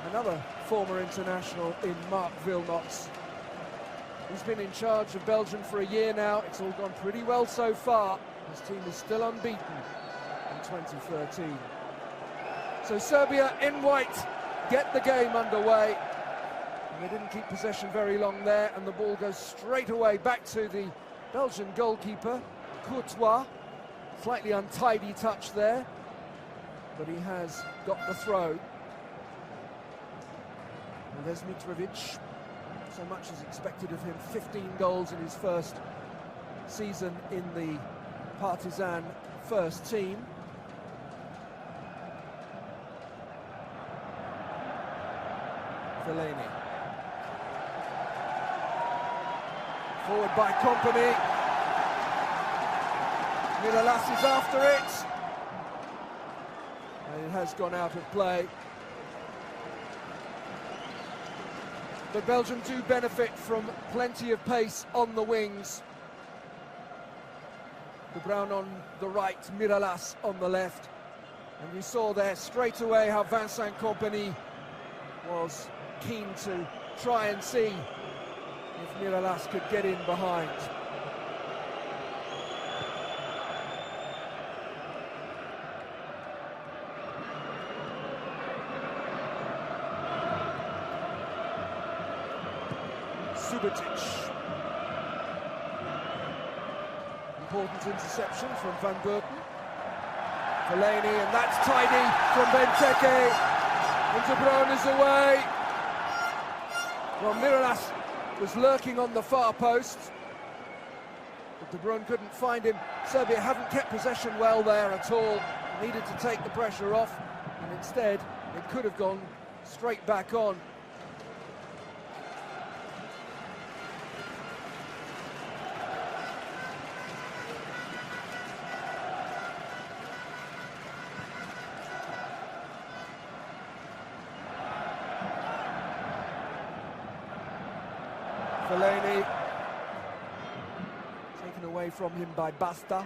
another former international in Mark Wilmots. He's been in charge of Belgium for a year now. It's all gone pretty well so far. His team is still unbeaten in 2013. So Serbia in white get the game underway. And they didn't keep possession very long there, and the ball goes straight away back to the Belgian goalkeeper, Courtois. Slightly untidy touch there, but he has got the throw. And there's Mitrovic. So much is expected of him. 15 goals in his first season in the Partizan first team. Fellaini. Forward by Company. Miralas is after it. And it has gone out of play. But Belgium do benefit from plenty of pace on the wings. De Bruyne on the right, Miralas on the left. And you saw there straight away how Vincent Kompany was keen to try and see if Miralas could get in behind. Subotic. Important interception from Van Burten. Fellaini, and that's tidy from Benteke. And De Bruyne is away. Well, Miralas was lurking on the far post, but De Bruyne couldn't find him. Serbia haven't kept possession well there at all. Needed to take the pressure off, and instead it could have gone straight back on. Fellaini, taken away from him by Basta.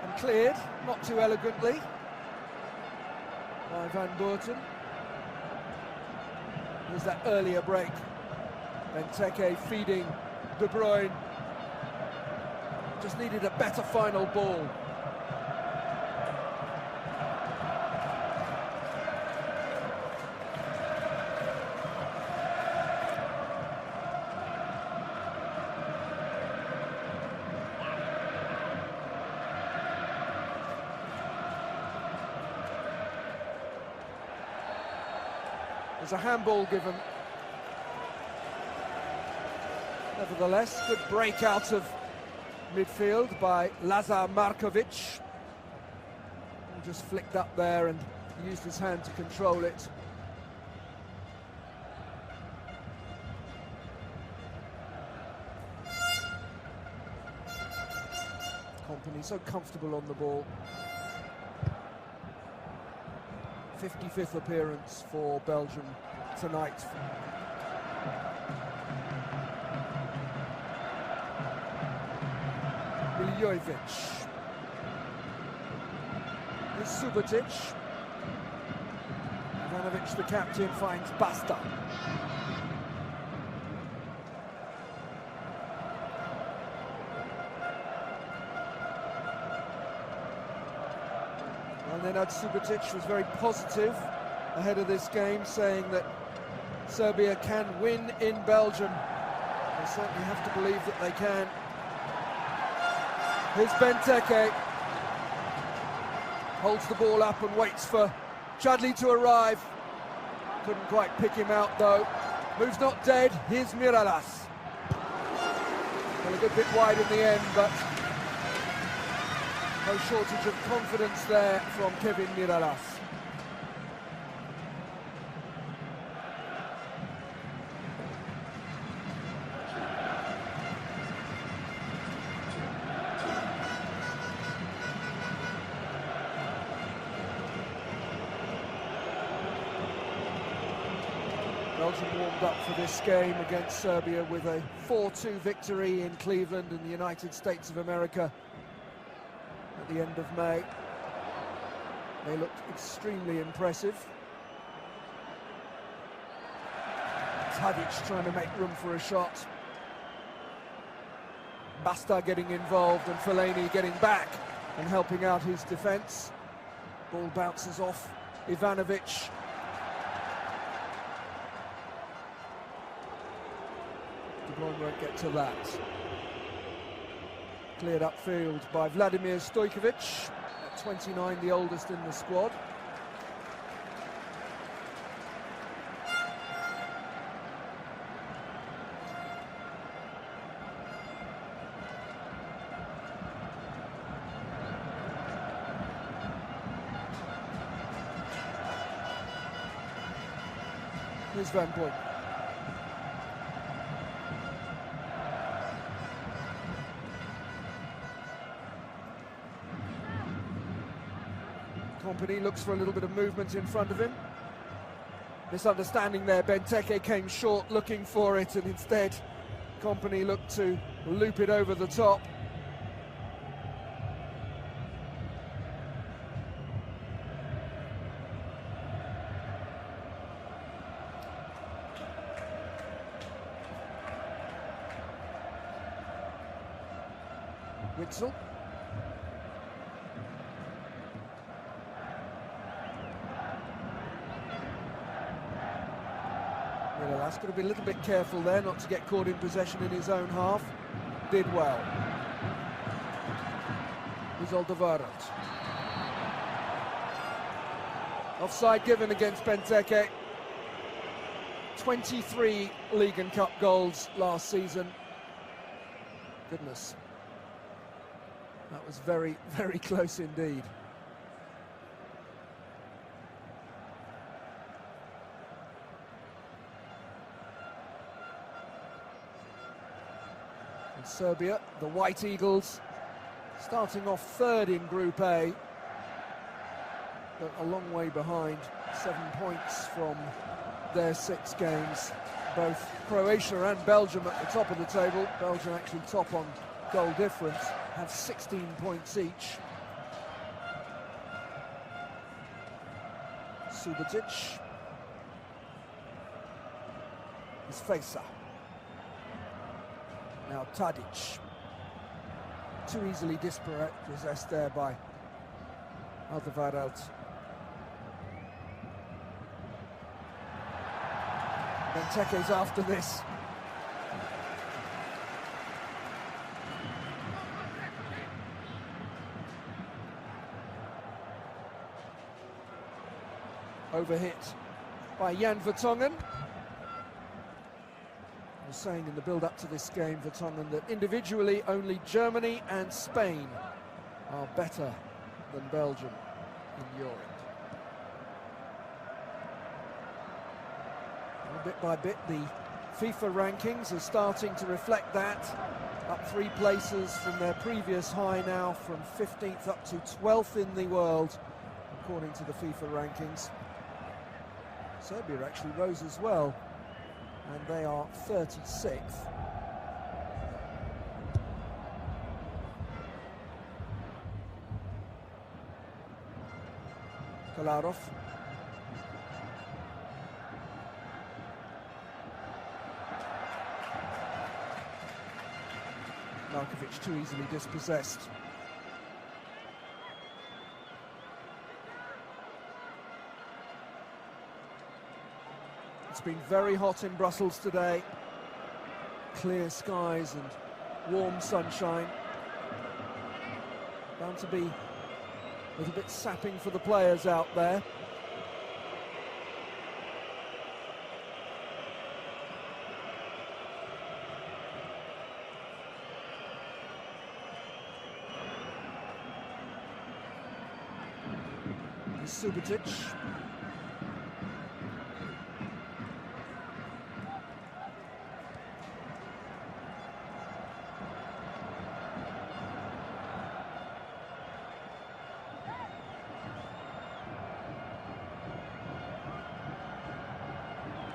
And cleared, not too elegantly, by Van Burten. There's that earlier break. Benteke feeding De Bruyne. Just needed a better final ball. There's a handball given. Nevertheless, good break out of midfield by Lazar Markovic. He just flicked up there and used his hand to control it. Kompany so comfortable on the ball. 55th appearance for Belgium tonight. Miljovic. Here's Subotic. Ivanovic, the captain, finds Basta. And then Subotic was very positive ahead of this game, saying that Serbia can win in Belgium. They certainly have to believe that they can. Here's Benteke. Holds the ball up and waits for Chadli to arrive. Couldn't quite pick him out though. Move's not dead. Here's Miralas. Well, a good bit wide in the end, but no shortage of confidence there from Kevin Miralas. Belgium warmed up for this game against Serbia with a 4-2 victory in Cleveland in the United States of America at the end of May. They looked extremely impressive. Tadic trying to make room for a shot. Basta getting involved and Fellaini getting back and helping out his defence. Ball bounces off Ivanovic. De Bruyne won't get to that. Cleared upfield by Vladimir Stojkovic, at 29, the oldest in the squad. Here's Van Boy. Kompany looks for a little bit of movement in front of him. Misunderstanding there, Benteke came short looking for it, and instead Kompany looked to loop it over the top. Witzel. That's got to be a little bit careful there not to get caught in possession in his own half. Did well. Here's Alderweireld. Offside given against Benteke. 23 League and Cup goals last season. Goodness. That was very, very close indeed. And Serbia, the White Eagles, starting off third in Group A, but a long way behind, 7 points from their 6 games. Both Croatia and Belgium at the top of the table. Belgium actually top on goal difference, have 16 points each. Subotic. Is Facer. Now Tadic. Too easily dispossessed there by Alderweireld. Benteke's after this. Overhit by Jan Vertonghen. I was saying in the build-up to this game, Vertonghen, that individually only Germany and Spain are better than Belgium in Europe. And bit by bit, the FIFA rankings are starting to reflect that. Up 3 places from their previous high now, from 15th up to 12th in the world, according to the FIFA rankings. Serbia actually rose as well, and they are 36th. Kolarov. Markovic too easily dispossessed. It's been very hot in Brussels today. Clear skies and warm sunshine. Bound to be a little bit sapping for the players out there. Subotic.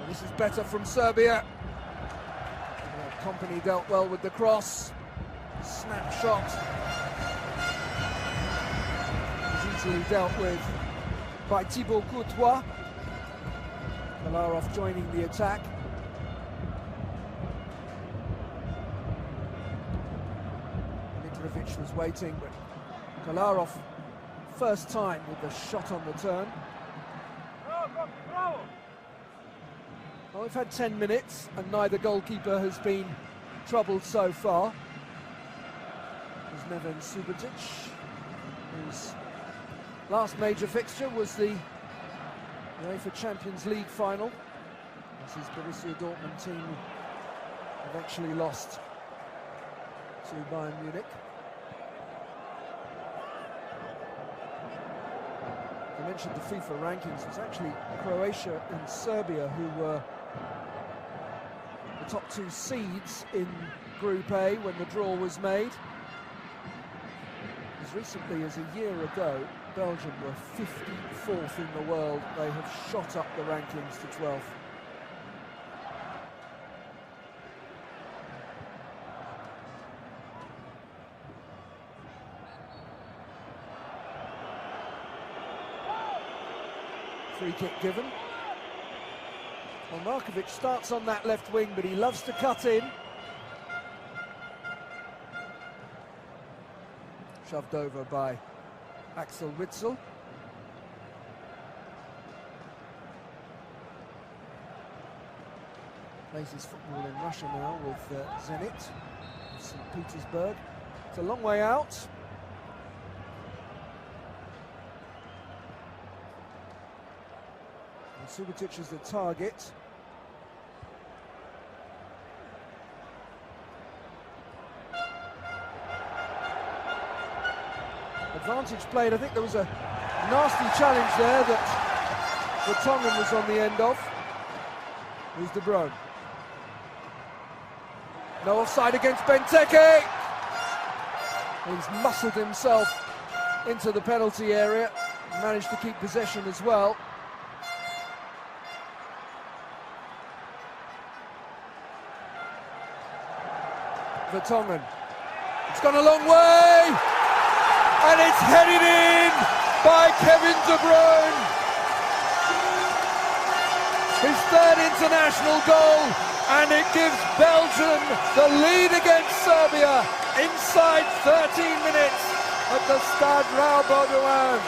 This is better from Serbia. Kompany dealt well with the cross. Snapshot. It's easily dealt with by Thibaut Courtois. Kolarov joining the attack. Mitrovic was waiting, but Kolarov, first time with the shot on the turn. Well, we've had 10 minutes and neither goalkeeper has been troubled so far. There's Neven Subotic, whose last major fixture was the UEFA Champions League final, as his Borussia Dortmund team eventually lost to Bayern Munich. I mentioned the FIFA rankings. It was actually Croatia and Serbia who were the top two seeds in Group A when the draw was made. As recently as a year ago, Belgium were 54th in the world. They have shot up the rankings to 12th. Free kick given. Well, Markovic starts on that left wing, but he loves to cut in. Shoved over by Axel Witsel. Plays his football in Russia now with Zenit, St. Petersburg. It's a long way out. And Subotic is the target. Advantage played. I think there was a nasty challenge there that Vertonghen was on the end of. Here's De Bruyne. No offside against Benteke. He's muscled himself into the penalty area, managed to keep possession as well. Vertonghen. It's gone a long way, and it's headed in by Kevin De Bruyne. His third international goal, and it gives Belgium the lead against Serbia inside 13 minutes at the Stade Baudouin.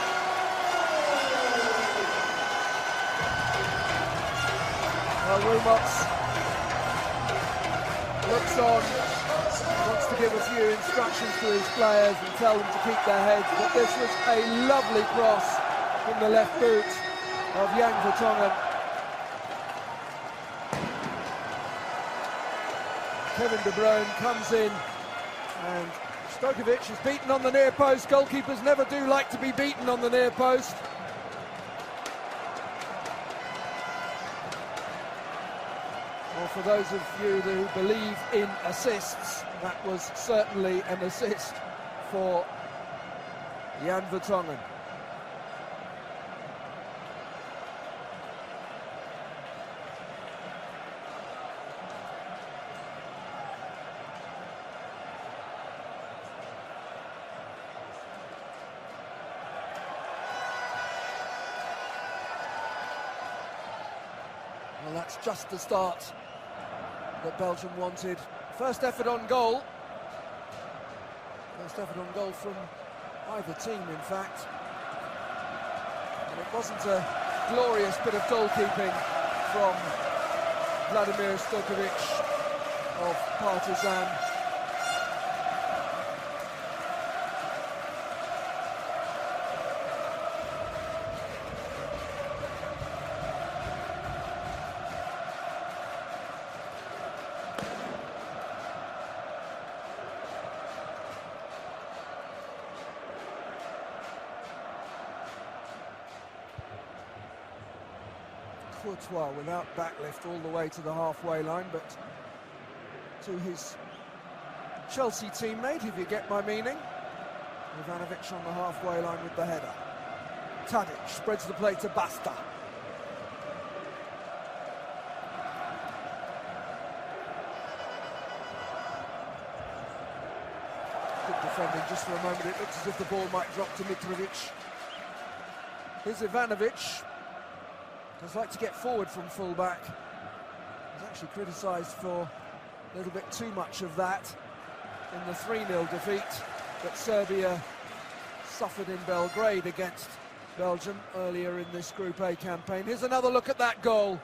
Well, Wilmots looks on, wants to give a few instructions to his players and tell them to keep their heads, but this was a lovely cross from the left boot of Jan Vertonghen. Kevin De Bruyne comes in, and Stojkovic is beaten on the near post. Goalkeepers never do like to be beaten on the near post. Well, for those of you who believe in assists, that was certainly an assist for Jan Vertonghen. Well, that's just the start that Belgium wanted. First effort on goal. First effort on goal from either team, in fact. And it wasn't a glorious bit of goalkeeping from Vladimir Stojkovic of Partizan. Courtois without backlift all the way to the halfway line, but to his Chelsea teammate, if you get my meaning. Ivanovic on the halfway line with the header. Tadic spreads the play to Basta. Good defending just for a moment. It looks as if the ball might drop to Mitrovic. Here's Ivanovic. Does like to get forward from full-back. He's actually criticised for a little bit too much of that in the 3-0 defeat that Serbia suffered in Belgrade against Belgium earlier in this Group A campaign. Here's another look at that goal.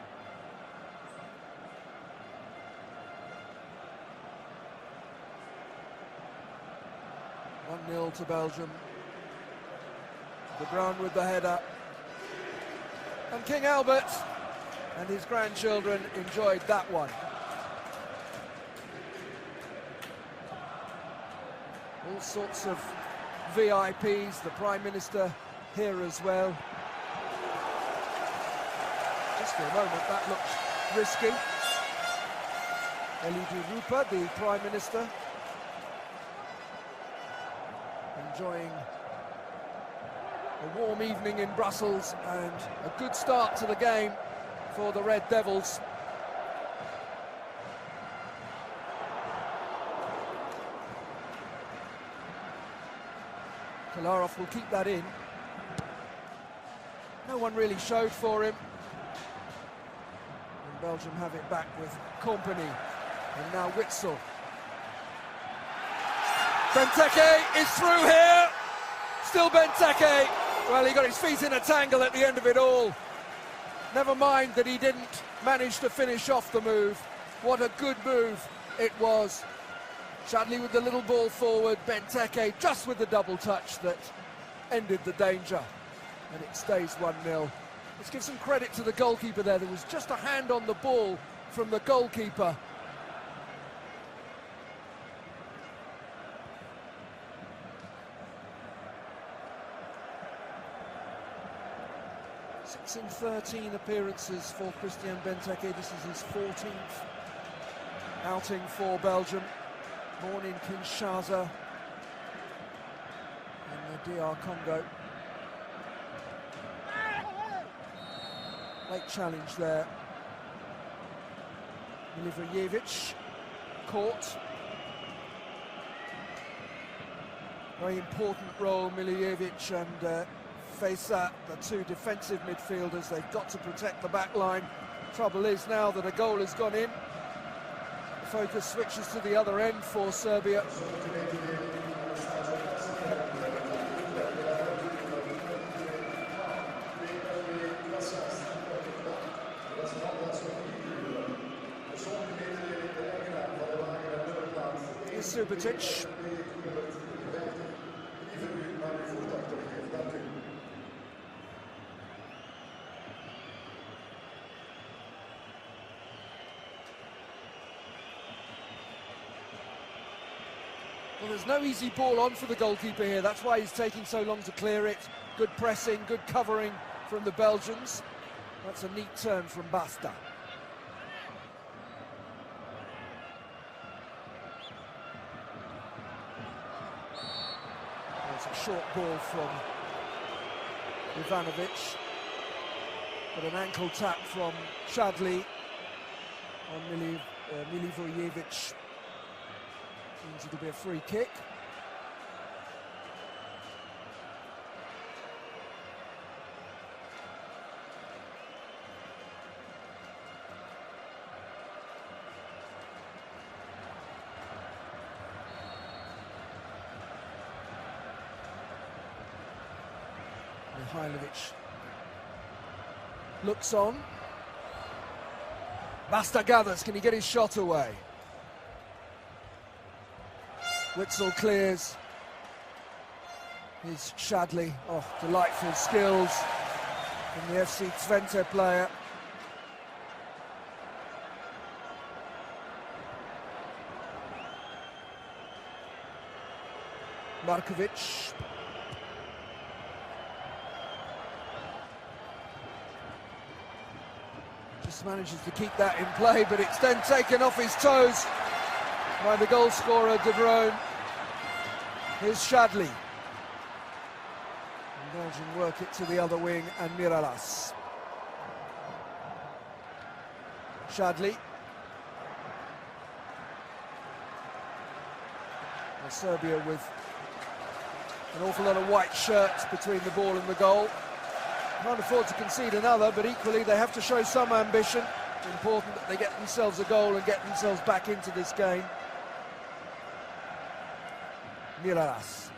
One 0 to Belgium. De Bruyne with the header. And King Albert and his grandchildren enjoyed that one. All sorts of VIPs, the Prime Minister here as well. Just for a moment, that looked risky. Elidi Rupa, the Prime Minister, enjoying a warm evening in Brussels and a good start to the game for the Red Devils. Kolarov will keep that in. No one really showed for him. And Belgium have it back with Company. And now Witsel. Benteke is through here. Still Benteke. Well, he got his feet in a tangle at the end of it all. Never mind that he didn't manage to finish off the move. What a good move it was. Shadley with the little ball forward, Benteke just with the double touch that ended the danger. And it stays 1-0. Let's give some credit to the goalkeeper there. There was just a hand on the ball from the goalkeeper. Six in 13 appearances for Christian Benteke. This is his 14th outing for Belgium. Born in Kinshasa in the DR Congo. Late challenge there. Milivojevic caught. Very important role, Milivojevic and Fesa, the two defensive midfielders. They've got to protect the back line. Trouble is now that a goal has gone in, the focus switches to the other end for Serbia. Here's Subotic. Well, there's no easy ball on for the goalkeeper here. That's why he's taking so long to clear it. Good pressing, good covering from the Belgians. That's a neat turn from Basta. There's a short ball from Ivanovic. But an ankle tap from Shadley on Milivojevic. Means it'll be a free kick. Mihailovic looks on. Basta gathers, can he get his shot away? Witsel clears. Here's Shadley. Oh, delightful skills from the FC Twente player. Markovic. Just manages to keep that in play, but it's then taken off his toes by the goal scorer, De Bruyne. Here's Shadley. And Belgium work it to the other wing, and Miralas. Shadley. Well, Serbia with an awful lot of white shirts between the ball and the goal. Can't afford to concede another, but equally they have to show some ambition. It's important that they get themselves a goal and get themselves back into this game. Miralas.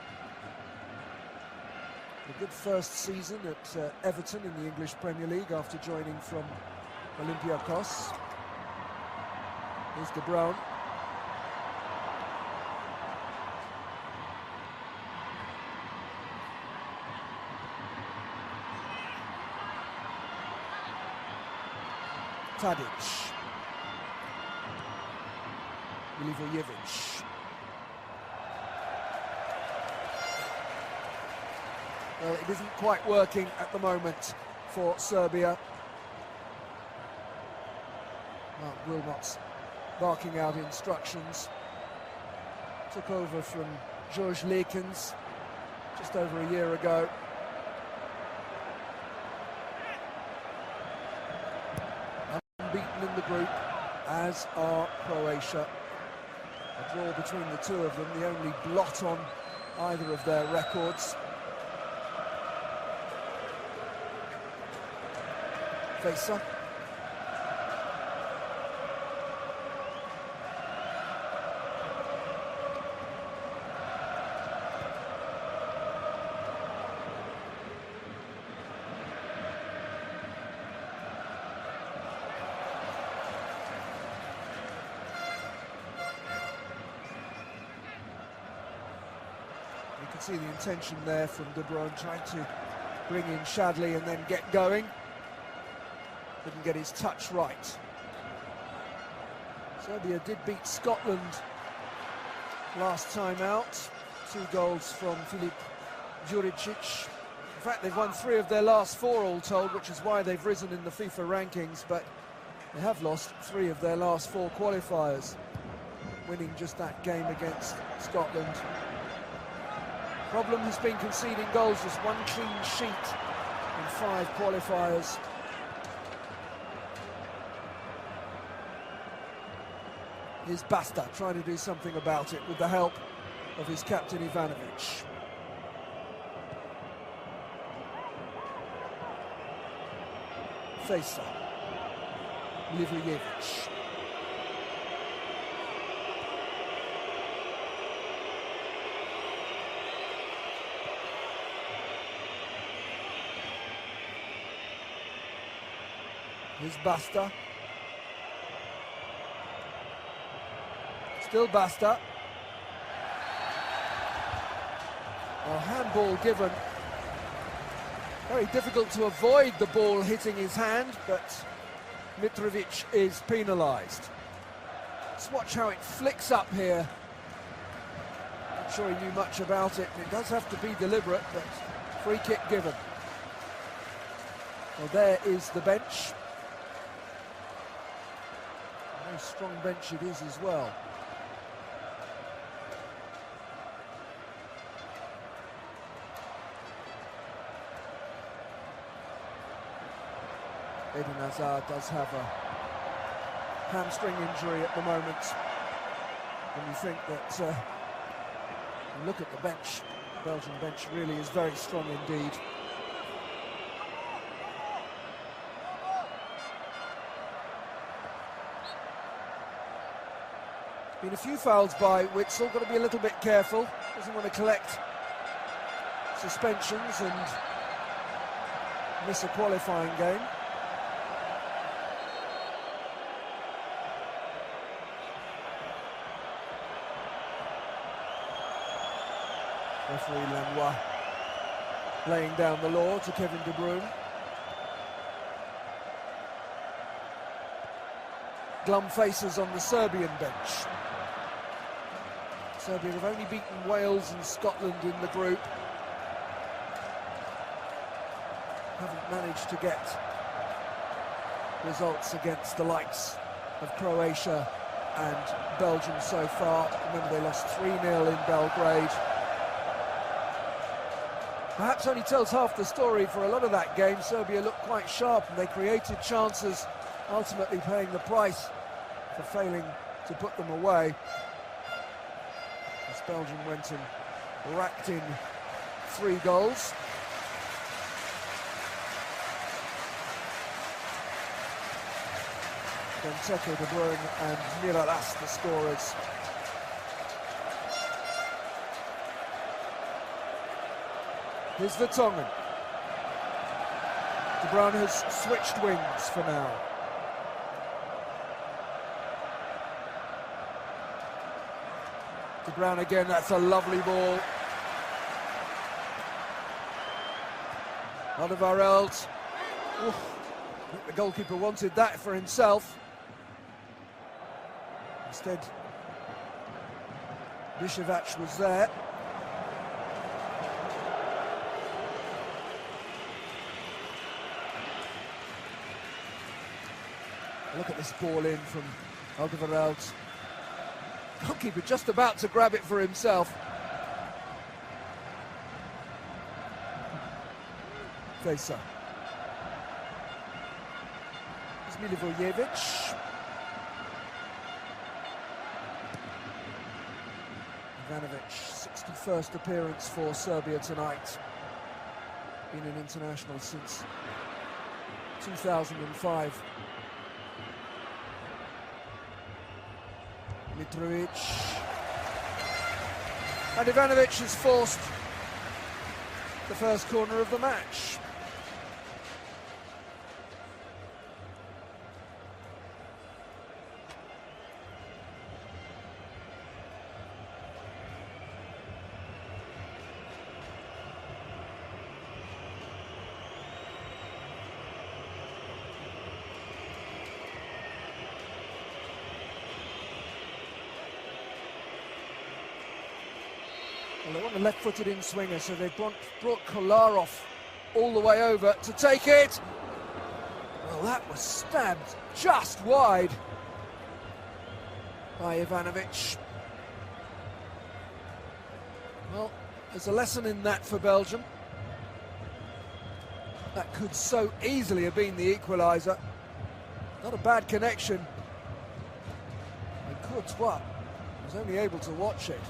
A good first season at Everton in the English Premier League after joining from Olympiacos. Here's De Bruyne. Tadic. Milivojevic. Well, it isn't quite working at the moment for Serbia. Mark Wilmot's barking out instructions. Took over from George Lekens just over a year ago. Unbeaten in the group, as are Croatia. A draw between the two of them, the only blot on either of their records. Facer. You can see the intention there from De Bruyne, trying to bring in Shadley and then get going. Didn't get his touch right. Serbia did beat Scotland last time out. 2 goals from Filip Juricic. In fact, they've won 3 of their last 4 all told, which is why they've risen in the FIFA rankings, but they have lost 3 of their last 4 qualifiers, winning just that game against Scotland. Problem has been conceding goals, just 1 clean sheet in 5 qualifiers. Here's Basta trying to do something about it with the help of his captain Ivanovic. Facer. Milivojevic. Here's Basta. Still Basta. A handball given. Very difficult to avoid the ball hitting his hand, but Mitrovic is penalised. Let's watch how it flicks up here. Not sure he knew much about it, and it does have to be deliberate, but free kick given. Well, there is the bench. A very strong bench it is as well. Eden Hazard does have a hamstring injury at the moment. And you think that, you look at the bench, the Belgian bench really is very strong indeed. Been a few fouls by Witsel, got to be a little bit careful. Doesn't want to collect suspensions and miss a qualifying game. Referee Lanois laying down the law to Kevin De Bruyne. Glum faces on the Serbian bench. Serbia have only beaten Wales and Scotland in the group. Haven't managed to get results against the likes of Croatia and Belgium so far. Remember, they lost 3-0 in Belgrade. Perhaps only tells half the story. For a lot of that game, Serbia looked quite sharp and they created chances, ultimately paying the price for failing to put them away. As Belgium went and racked in 3 goals. Benteke, De Bruyne and Miralas, the scorers. Here's Vertonghen. De Bruyne has switched wings for now. De Bruyne again, that's a lovely ball. Alderweireld. I think the goalkeeper wanted that for himself. Instead, Bishevac was there. Look at this ball in from Alderweireld. Goalkeeper just about to grab it for himself. Facer. Milivojevic. Ivanovic, 61st appearance for Serbia tonight. Been an international since 2005. Mitrovic. And Ivanovic has forced the first corner of the match. Well, they want a left-footed in-swinger, so they've brought Kolarov all the way over to take it. Well, that was stabbed just wide by Ivanovic. Well, there's a lesson in that for Belgium. That could so easily have been the equaliser. Not a bad connection. And Courtois was only able to watch it.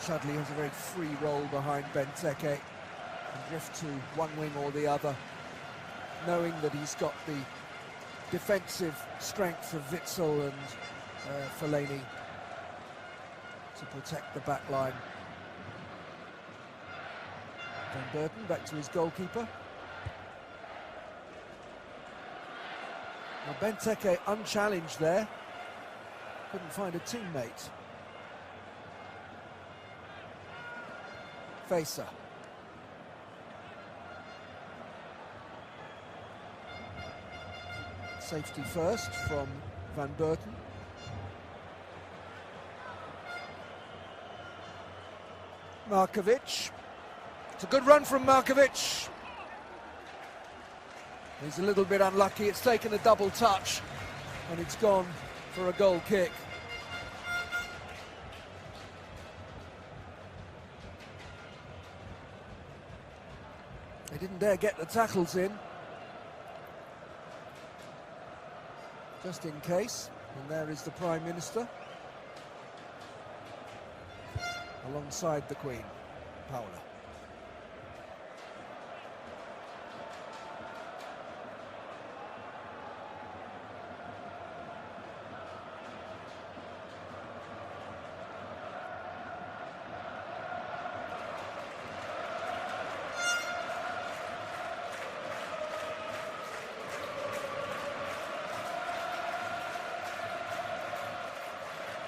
Chudley has a very free role behind Benteke, can drift to one wing or the other, knowing that he's got the defensive strength of Witsel and Fellaini to protect the back line. Van Burton back to his goalkeeper. Now Benteke unchallenged there, couldn't find a teammate. Facer. Safety first from Van Burton. Markovic. It's a good run from Markovic. He's a little bit unlucky. It's taken a double touch and it's gone for a goal kick. They didn't dare get the tackles in, just in case. And there is the Prime Minister, alongside the Queen, Paola.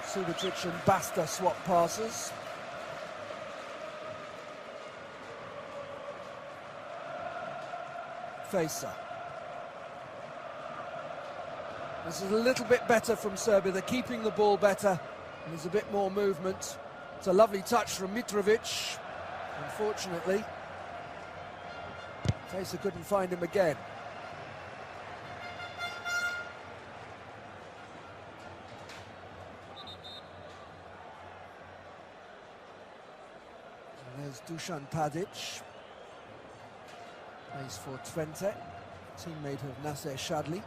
Subicic and Basta swap passes. Facer. This is a little bit better from Serbia. They're keeping the ball better, and there's a bit more movement. It's a lovely touch from Mitrovic. Unfortunately, Facer couldn't find him again. There's Dusan Tadic, plays for Twente. teammate of Nasser Chadli.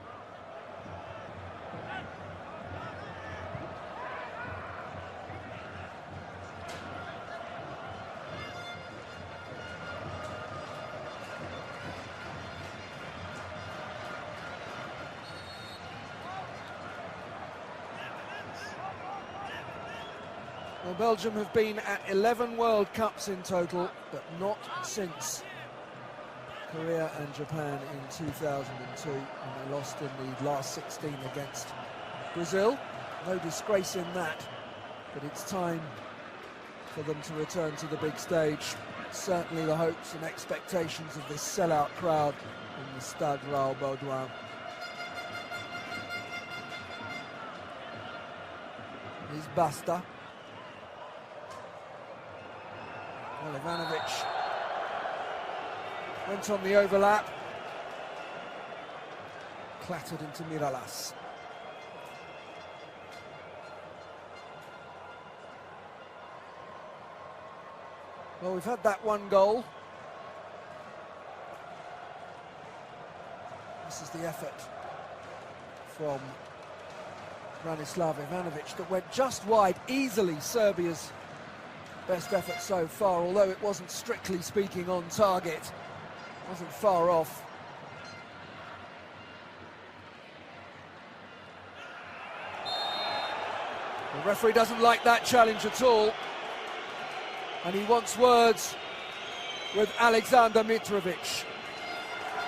Well, Belgium have been at 11 World Cups in total, but not since Korea and Japan in 2002, and they lost in the last 16 against Brazil. No disgrace in that, but it's time for them to return to the big stage. Certainly the hopes and expectations of this sellout crowd in the Stade Raoul Baudouin. Here's Basta. Well, Ivanovic went on the overlap, clattered into Miralas. Well, we've had that one goal. This is the effort from Branislav Ivanovic that went just wide, easily Serbia's best effort so far, although it wasn't strictly speaking on target. Wasn't far off. The referee doesn't like that challenge at all, and he wants words with Aleksandar Mitrovic.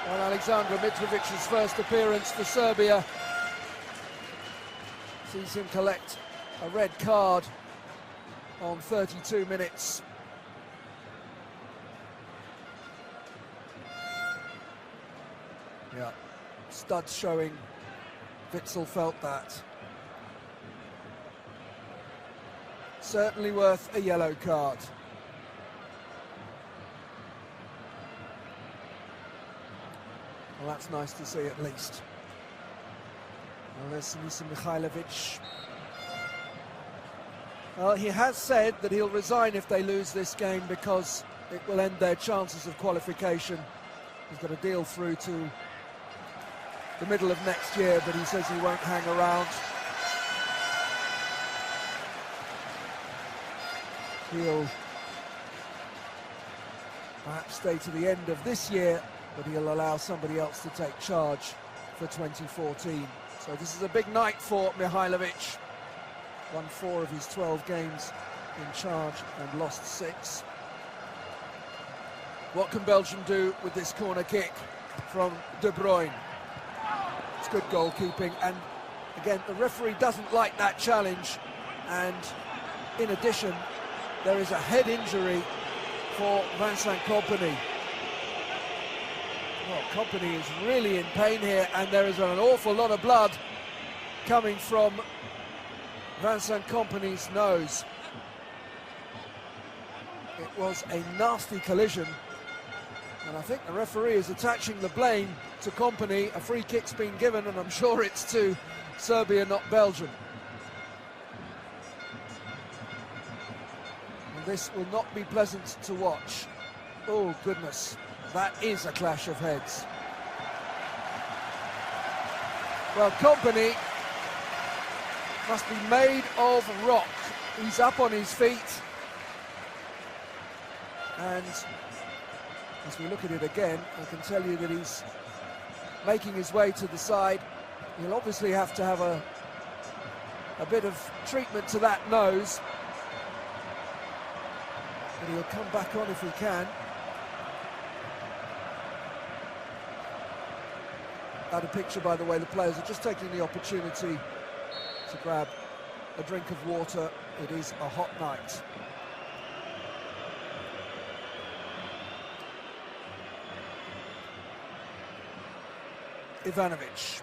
On Aleksandar Mitrovic's first appearance for Serbia, sees him collect a red card on 32 minutes. Yeah, studs showing. Witsel felt that. Certainly worth a yellow card. Well, that's nice to see at least. Well, there's Sinisa Mihajlovic. Well, he has said that he'll resign if they lose this game because it will end their chances of qualification. He's got a deal through to the middle of next year, but he says he won't hang around. He'll perhaps stay to the end of this year, but he'll allow somebody else to take charge for 2014. So this is a big night for Mihajlovic. Won 4 of his 12 games in charge and lost 6. What can Belgium do with this corner kick from De Bruyne? It's good goalkeeping, and again, the referee doesn't like that challenge, and in addition, there is a head injury for Vincent Kompany. Well, Kompany is really in pain here, and there is an awful lot of blood coming from Vincent Kompany's nose. It was a nasty collision, and I think the referee is attaching the blame to Kompany. A free kick's been given, and I'm sure it's to Serbia, not Belgium. And this will not be pleasant to watch. Oh, goodness. That is a clash of heads. Well, Kompany must be made of rock. He's up on his feet. And as we look at it again, I can tell you that he's making his way to the side. He'll obviously have to have a bit of treatment to that nose. But he'll come back on if he can. Out of picture, by the way, the players are just taking the opportunity to grab a drink of water. It is a hot night. Ivanovic.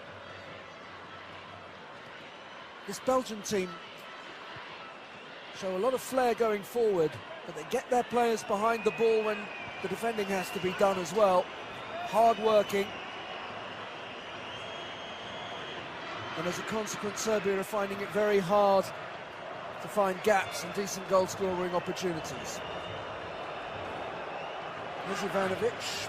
This Belgian team show a lot of flair going forward, but they get their players behind the ball when the defending has to be done as well. Hard working. And as a consequence, Serbia are finding it very hard to find gaps and decent goal-scoring opportunities. Here's Ivanovic.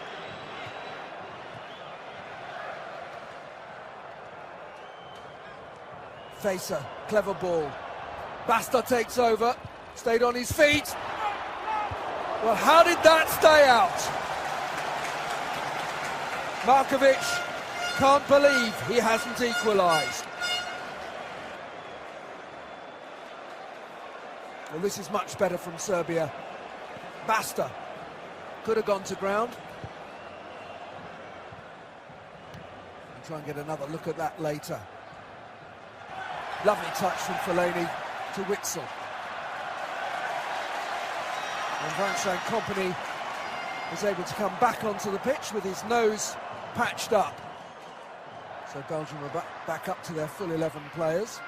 Facer, clever ball. Basta takes over, stayed on his feet. Well, how did that stay out? Markovic can't believe he hasn't equalised. Well, this is much better from Serbia. Basta could have gone to ground. I'll try and get another look at that later. Lovely touch from Fellaini to Witsel. And Vincent Kompany is able to come back onto the pitch with his nose patched up. So Belgium are back up to their full 11 players.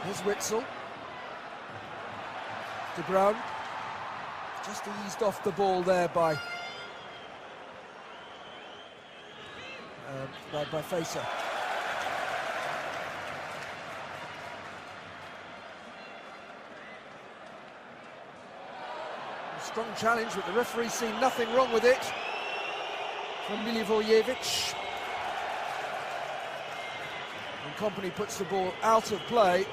Here's Witsel. De Bruyne just eased off the ball there by Facer. A strong challenge, but the referee seen nothing wrong with it from Milivojevic. And Kompany puts the ball out of play,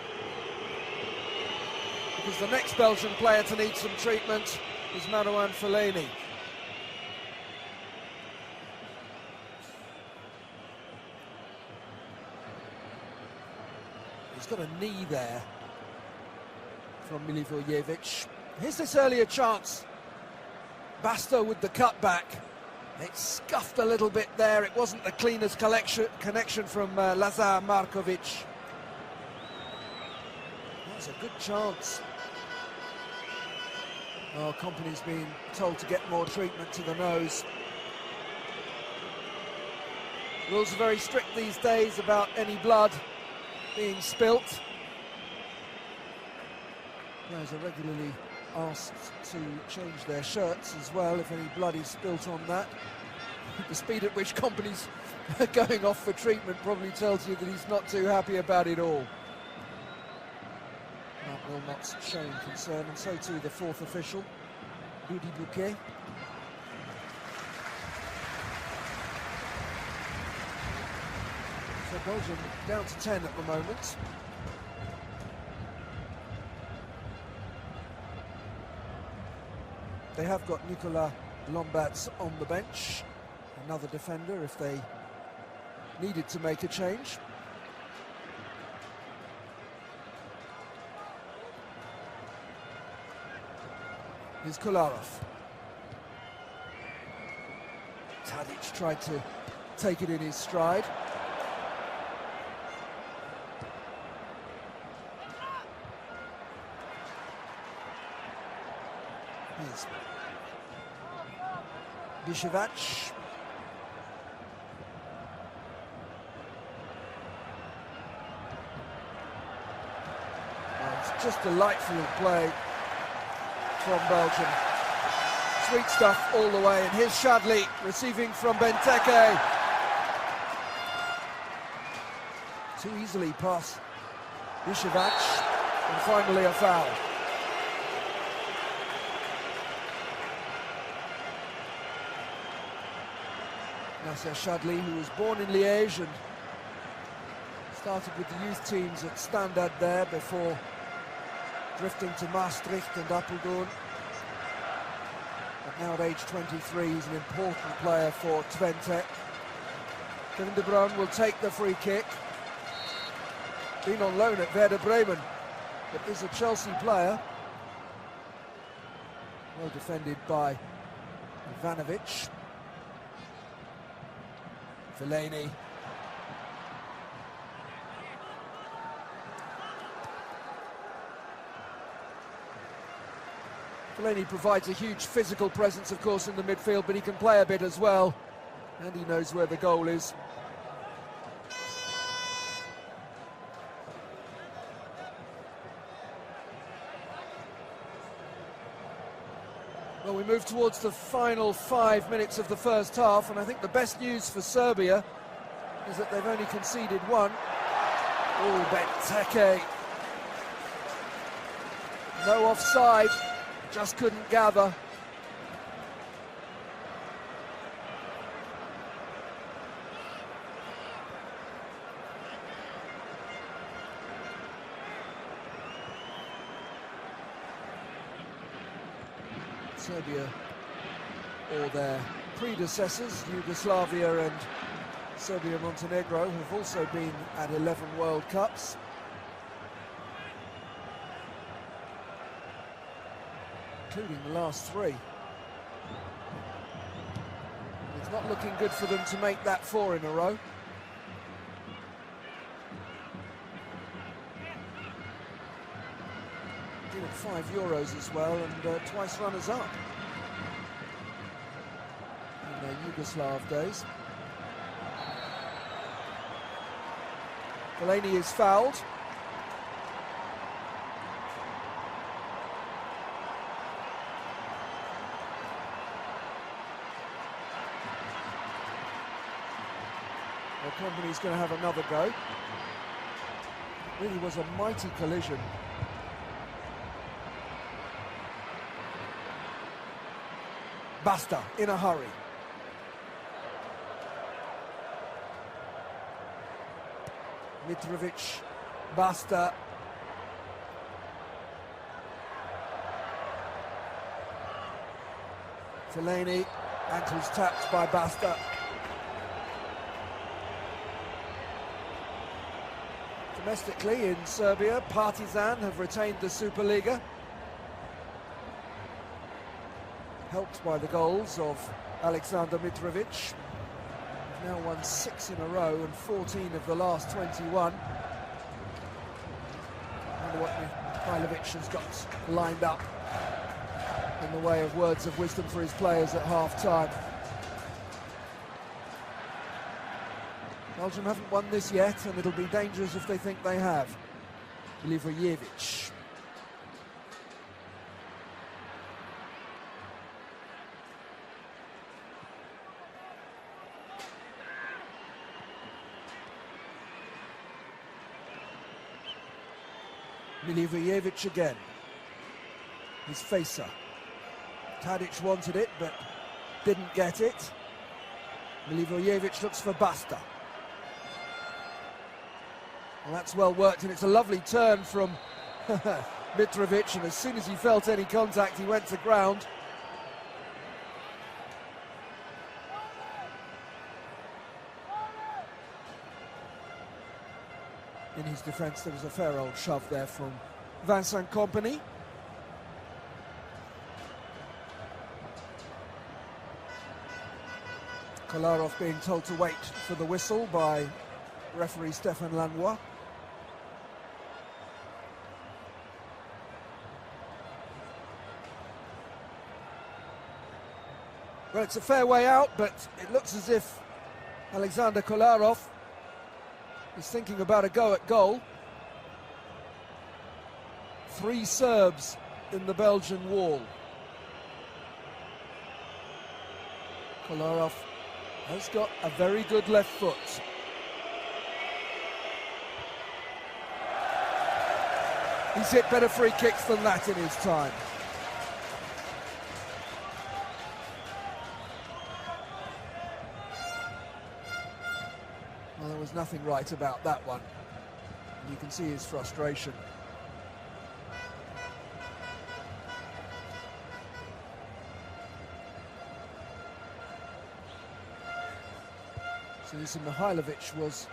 because the next Belgian player to need some treatment is Marouane Fellaini. He's got a knee there from Milivojevic. Here's this earlier chance. Basta with the cutback. It scuffed a little bit there. It wasn't the cleanest connection from Lazar Markovic. That was a good chance. Oh, Kompany's been told to get more treatment to the nose. Rules are very strict these days about any blood being spilt. Players are regularly asked to change their shirts as well if any blood is spilt on that. The speed at which Kompany's going off for treatment probably tells you that he's not too happy about it all. Mark Wilmot's showing concern, and so too the fourth official, Rudy Bouquet. So Belgium down to 10 at the moment. They have got Nicolas Lombatz on the bench, another defender if they needed to make a change. Here's Kolarov. Tadic tried to take it in his stride. Here's Bishevac. It's just delightful play from Belgium. Sweet stuff all the way, and here's Shadli receiving from Benteke. Too easily past Bishevac, and finally a foul. Nasser Shadli, who was born in Liège and started with the youth teams at Standard there before drifting to Maastricht and Apeldoorn. But now at age 23, he's an important player for Twente. Kevin De Bruyne will take the free kick. Been on loan at Werder Bremen, but is a Chelsea player. Well defended by Ivanovic. Fellaini. Fellaini provides a huge physical presence, of course, in the midfield, but he can play a bit as well, and he knows where the goal is. Well, we move towards the final 5 minutes of the first half, and I think the best news for Serbia is that they've only conceded one. Oh, Benteke. No offside, just couldn't gather. Serbia, or their predecessors, Yugoslavia and Serbia-Montenegro, have also been at 11 World Cups. Including the last 3. It's not looking good for them to make that 4 in a row. Did it 5 Euros as well, and twice runners-up in their Yugoslav days. Fellaini is fouled. The company's going to have another go. Really was a mighty collision. Basta in a hurry. Mitrovic, Basta. Fellaini, and who's tapped by Basta. Domestically in Serbia, Partizan have retained the Superliga, helped by the goals of Aleksandar Mitrovic. Now won 6 in a row and 14 of the last 21. I wonder what Mihailovic has got lined up in the way of words of wisdom for his players at half-time. Belgium haven't won this yet, and it'll be dangerous if they think they have. Milivojevic. Milivojevic again. His facer. Tadic wanted it, but didn't get it. Milivojevic looks for Basta. Well, that's well worked, and it's a lovely turn from Mitrovic, and as soon as he felt any contact, he went to ground. In his defence, there was a fair old shove there from Vincent Kompany. Kolarov being told to wait for the whistle by referee Stéphane Lanois. Well, it's a fair way out, but it looks as if Alexander Kolarov is thinking about a go at goal. 3 Serbs in the Belgian wall. Kolarov has got a very good left foot. He's hit better free kicks than that in his time. Well, there was nothing right about that one. You can see his frustration. Sinisa Mihailovic was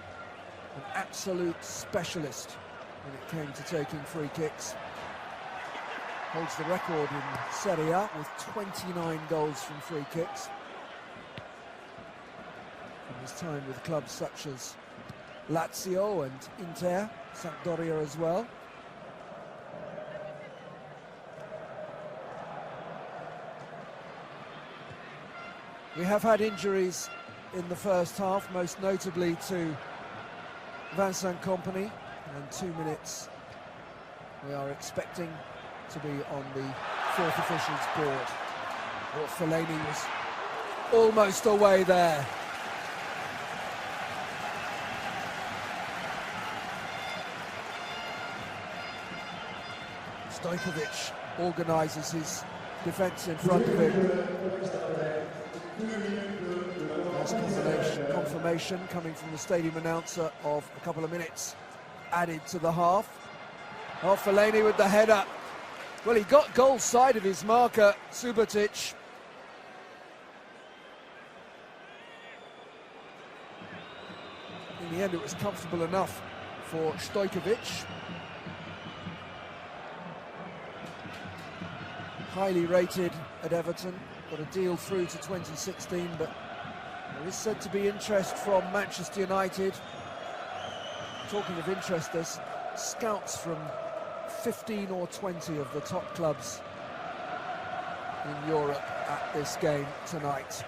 an absolute specialist when it came to taking free kicks. Holds the record in Serie A with 29 goals from free kicks. From his time with clubs such as Lazio and Inter, Sampdoria as well. We have had injuries in the first half, most notably to Vincent Kompany. And 2 minutes we are expecting to be on the 4th official's board. Well, Fellaini was almost away there. Stojkovic organises his defence in front of him. Nice confirmation coming from the stadium announcer of a couple of minutes added to the half. Oh, Fellaini with the header. Well, he got goal side of his marker, Subotic. In the end, it was comfortable enough for Stojkovic. Highly rated at Everton, got a deal through to 2016, but there is said to be interest from Manchester United. Talking of interest, there's scouts from 15 or 20 of the top clubs in Europe at this game tonight,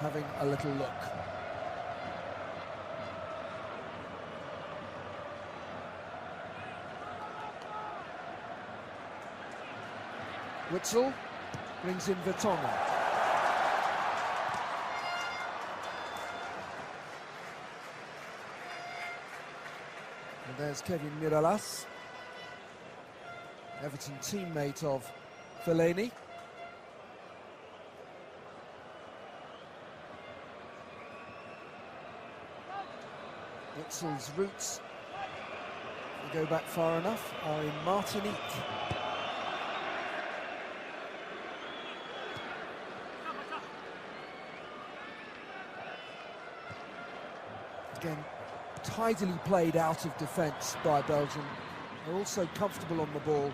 having a little look. Witsel brings in Vertonghen. And there's Kevin Miralas, Everton teammate of Fellaini. Witsel's roots, if we go back far enough, are in Martinique. Again, tidily played out of defence by Belgium. They're also comfortable on the ball.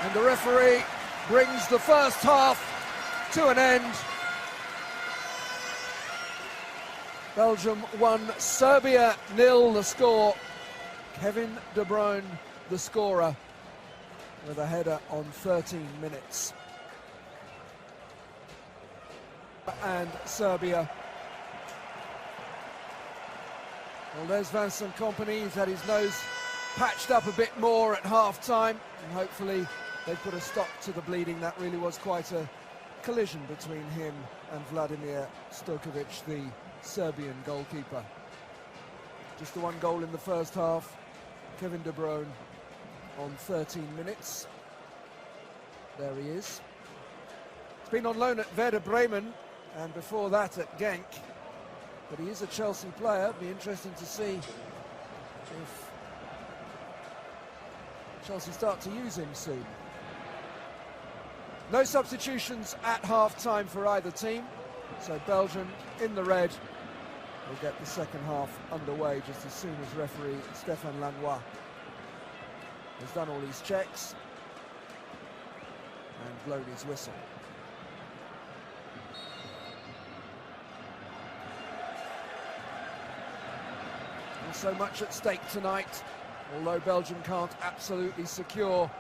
And the referee brings the first half to an end. Belgium 1, Serbia 0 the score. Kevin De Bruyne the scorer with a header on 13 minutes. And Serbia. Well, there's Vincent Kompany. He's had his nose patched up a bit more at half-time, and hopefully they put a stop to the bleeding. That really was quite a collision between him and Vladimir Stojkovic, the Serbian goalkeeper. Just the one goal in the first half. Kevin De Bruyne on 13 minutes. There he is. He's been on loan at Werder Bremen and before that at Genk. But he is a Chelsea player. It'll be interesting to see if Chelsea start to use him soon. No substitutions at half-time for either team. So Belgium in the red will get the second half underway just as soon as referee Stéphane Lanois has done all his checks and blown his whistle. Not so much at stake tonight, although Belgium can't absolutely secure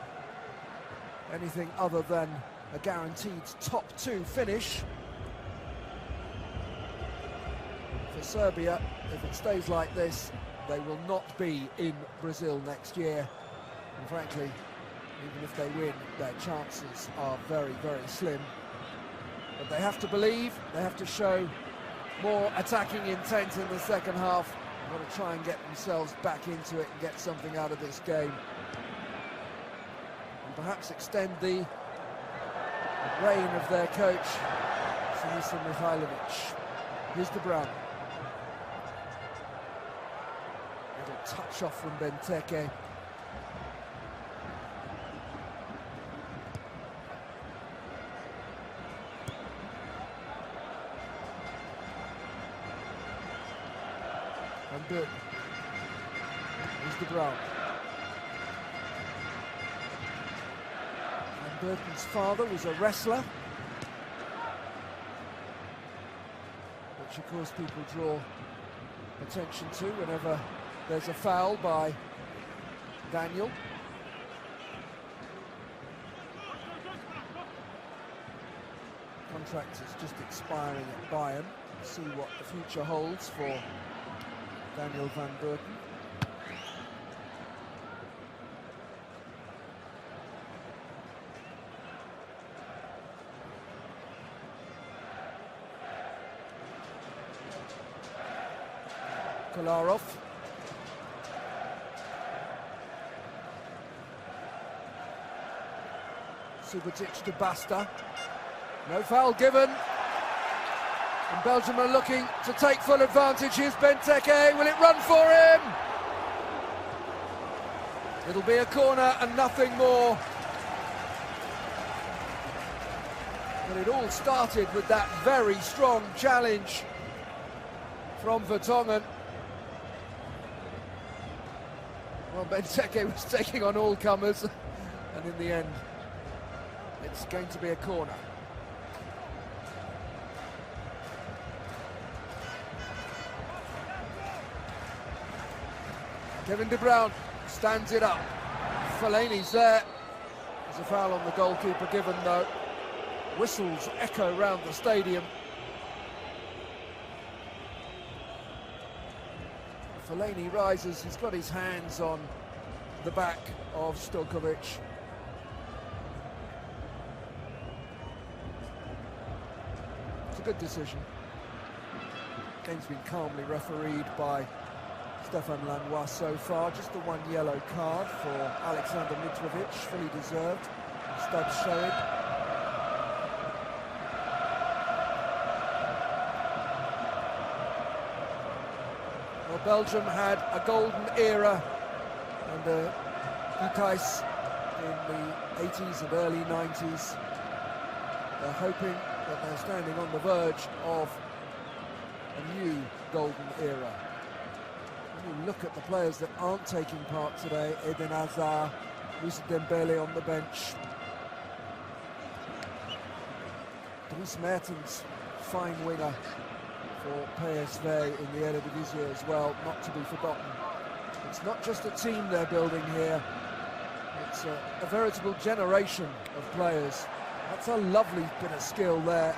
anything other than a guaranteed top 2 finish. For Serbia, if it stays like this, they will not be in Brazil next year. And frankly, even if they win, their chances are very, very slim. But they have to believe, they have to show more attacking intent in the second half. They've got to try and get themselves back into it and get something out of this game. And perhaps extend the reign of their coach, Sinisa Mihajlovic. Here's De Bruyne. Little touch off from Benteke. And Burton. Here's De Bruyne. And Burton's father was a wrestler, which of course people draw attention to whenever there's a foul by Daniel. Contract is just expiring at Bayern. We'll see what the future holds for Daniel van Burton. Kolarov. Subotic to Basta. No foul given. And Belgium are looking to take full advantage. Here's Benteke. Will it run for him? It'll be a corner and nothing more. But it all started with that very strong challenge from Vertonghen. Well, Benteke was taking on all comers, and in the end, it's going to be a corner. Kevin De Bruyne stands it up. Fellaini's there. There's a foul on the goalkeeper given, though. Whistles echo round the stadium. Fellaini rises, he's got his hands on the back of Stojkovic. It's a good decision. Game's been calmly refereed by Stefan Lanois so far. Just the one yellow card for Alexander Mitrovic, fully deserved. Studs showing. Well, Belgium had a golden era under Guthijs in the 80s and early 90s. They're hoping that they're standing on the verge of a new golden era. When you look at the players that aren't taking part today, Eden Hazard, Moussa Dembele on the bench. Dries Mertens, fine winger for PSV in the Eredivisie as well, not to be forgotten. It's not just a team they're building here, it's a veritable generation of players. That's a lovely bit of skill there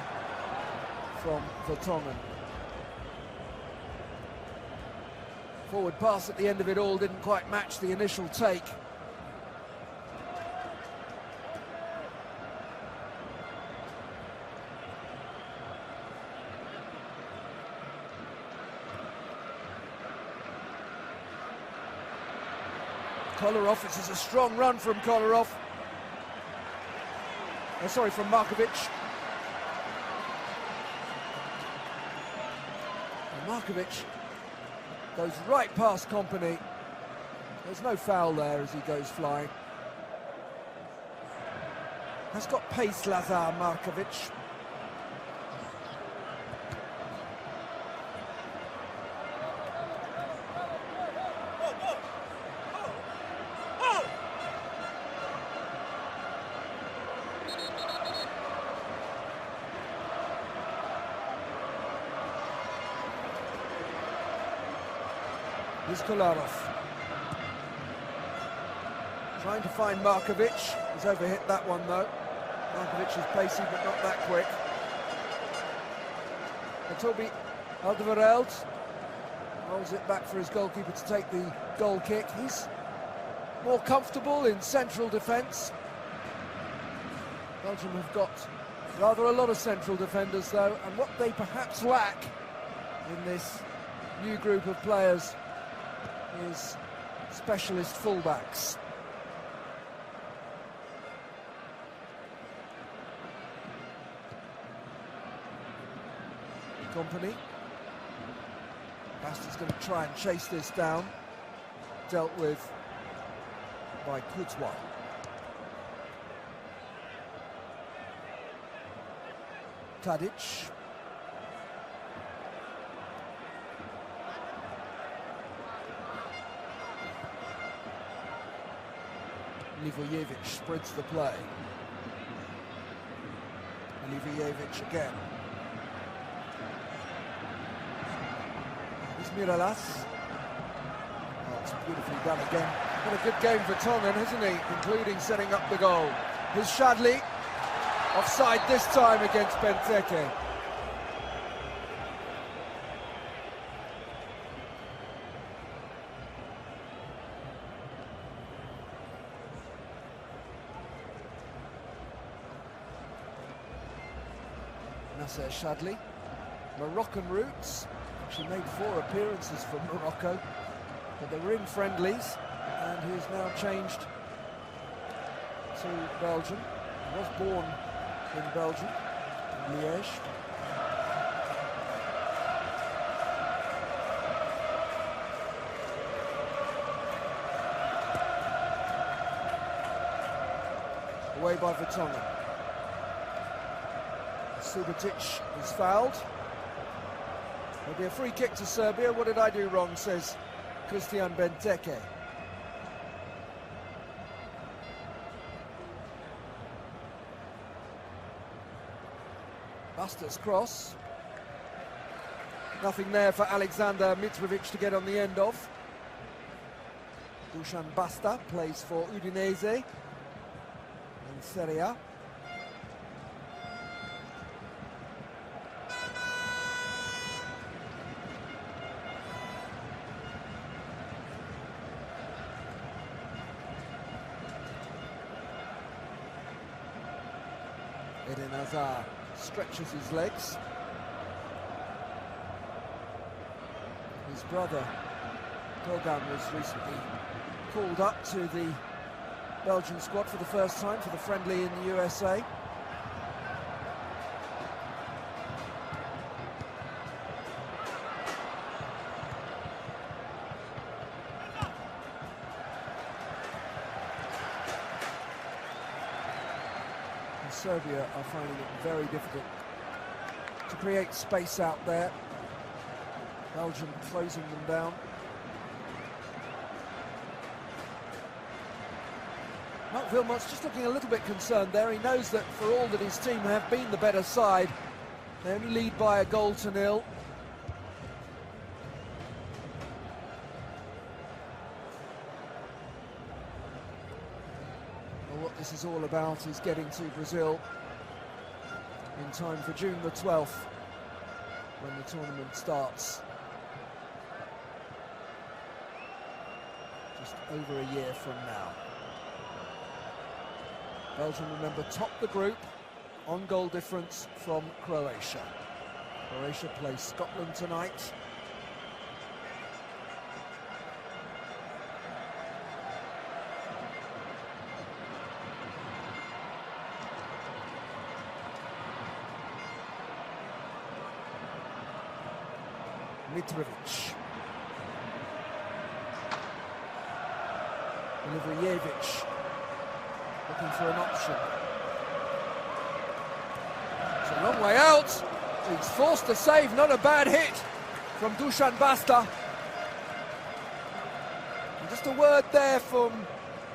from Vertonghen. Forward pass at the end of it all didn't quite match the initial take. Kolarov, this is a strong run from Kolarov. Sorry, from Markovic. And Markovic goes right past Kompany. There's no foul there as he goes flying. Has got pace, Lazar Markovic. Here's Kolarov. Trying to find Markovic. He's overhit that one though. Markovic is pacey but not that quick. Toby Alderweireld rolls it back for his goalkeeper to take the goal kick. He's more comfortable in central defence. Belgium have got rather a lot of central defenders though, and what they perhaps lack in this new group of players is specialist fullbacks. Kompany. Basta's going to try and chase this down. Dealt with by Courtois. Tadic. Livojevic spreads the play. Livojevic again. Here's Miralas. Oh, it's beautifully done again. What a good game for Tongan, hasn't he? Including setting up the goal. Here's Shadley. Offside this time against Benteke. Nasser Shadley, Moroccan roots. She made 4 appearances for Morocco, but they were in friendlies, and he has now changed to Belgium. He was born in Belgium, in Liège. Away by Vertonghen. Subotic is fouled. There'll be a free kick to Serbia. What did I do wrong, says Christian Benteke. Basta's cross. Nothing there for Alexander Mitrovic to get on the end of. Dusan Basta plays for Udinese in Serie A. Eden Hazard stretches his legs. His brother Dogan was recently called up to the Belgian squad for the first time for the friendly in the USA. Serbia are finding it very difficult to create space out there. Belgium closing them down. Mark Wilmots just looking a little bit concerned there. He knows that for all that his team have been the better side, they only lead by a goal to nil. What this is all about is getting to Brazil in time for June the 12th, when the tournament starts. Just over a year from now. Belgium, remember, top the group on goal difference from Croatia. Croatia plays Scotland tonight. Mitrovic. Milivojevic looking for an option. It's a long way out. He's forced to save, not a bad hit from Dusan Basta. And just a word there from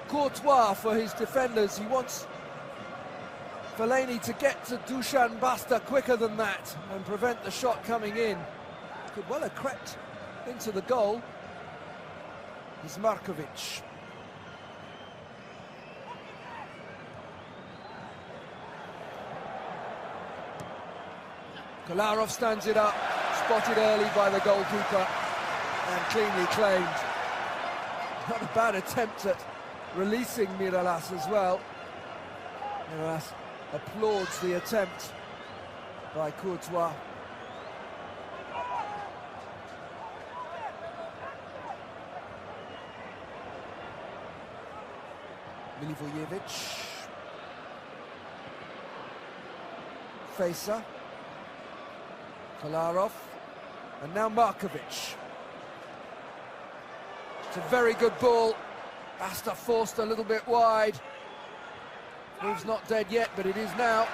Courtois for his defenders. He wants Fellaini to get to Dusan Basta quicker than that and prevent the shot coming in. Could well have crept into the goal. Is Markovic. Kolarov stands it up, spotted early by the goalkeeper and cleanly claimed. Not a bad attempt at releasing Miralas as well. Miralas applauds the attempt by Courtois. Milivojevic. Facer. Kolarov. And now Markovic. It's a very good ball. Basta forced a little bit wide. Move's not dead yet, but it is now.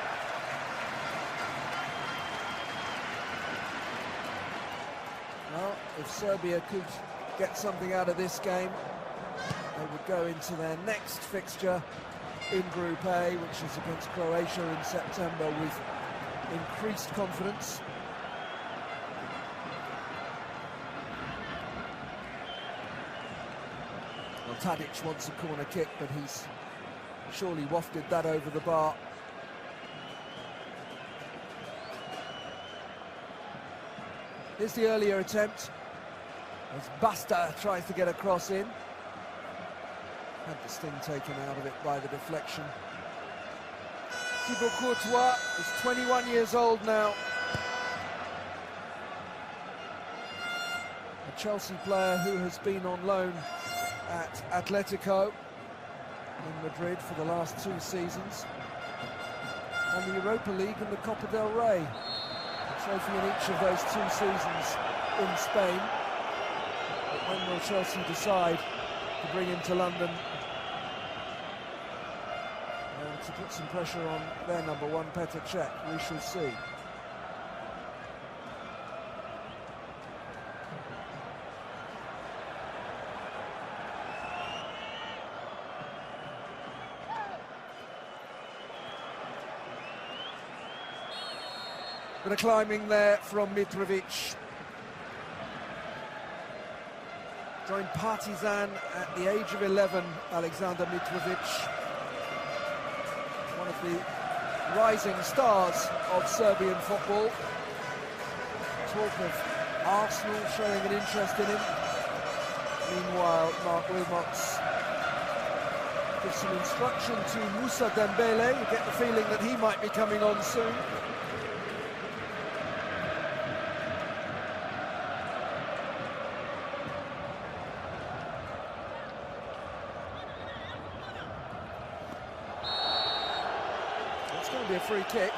Well, if Serbia could get something out of this game, they would go into their next fixture in Group A, which is against Croatia in September, with increased confidence. Well, Tadic wants a corner kick, but he's surely wafted that over the bar. Here's the earlier attempt, as Basta tries to get a cross in. Had the sting taken out of it by the deflection. Thibaut Courtois is 21 years old now. A Chelsea player who has been on loan at Atletico in Madrid for the last 2 seasons. and the Europa League and the Copa del Rey. A trophy in each of those 2 seasons in Spain. But when will Chelsea decide to bring him to London and to put some pressure on their number 1, Petr Cech? We shall see. Bit of climbing there from Mitrovic. Joined Partizan at the age of 11, Alexander Mitrovic. One of the rising stars of Serbian football. Talk of Arsenal showing an interest in him. Meanwhile, Mark Wilmots gives some instruction to Moussa Dembele. You get the feeling that he might be coming on soon. Be a free kick.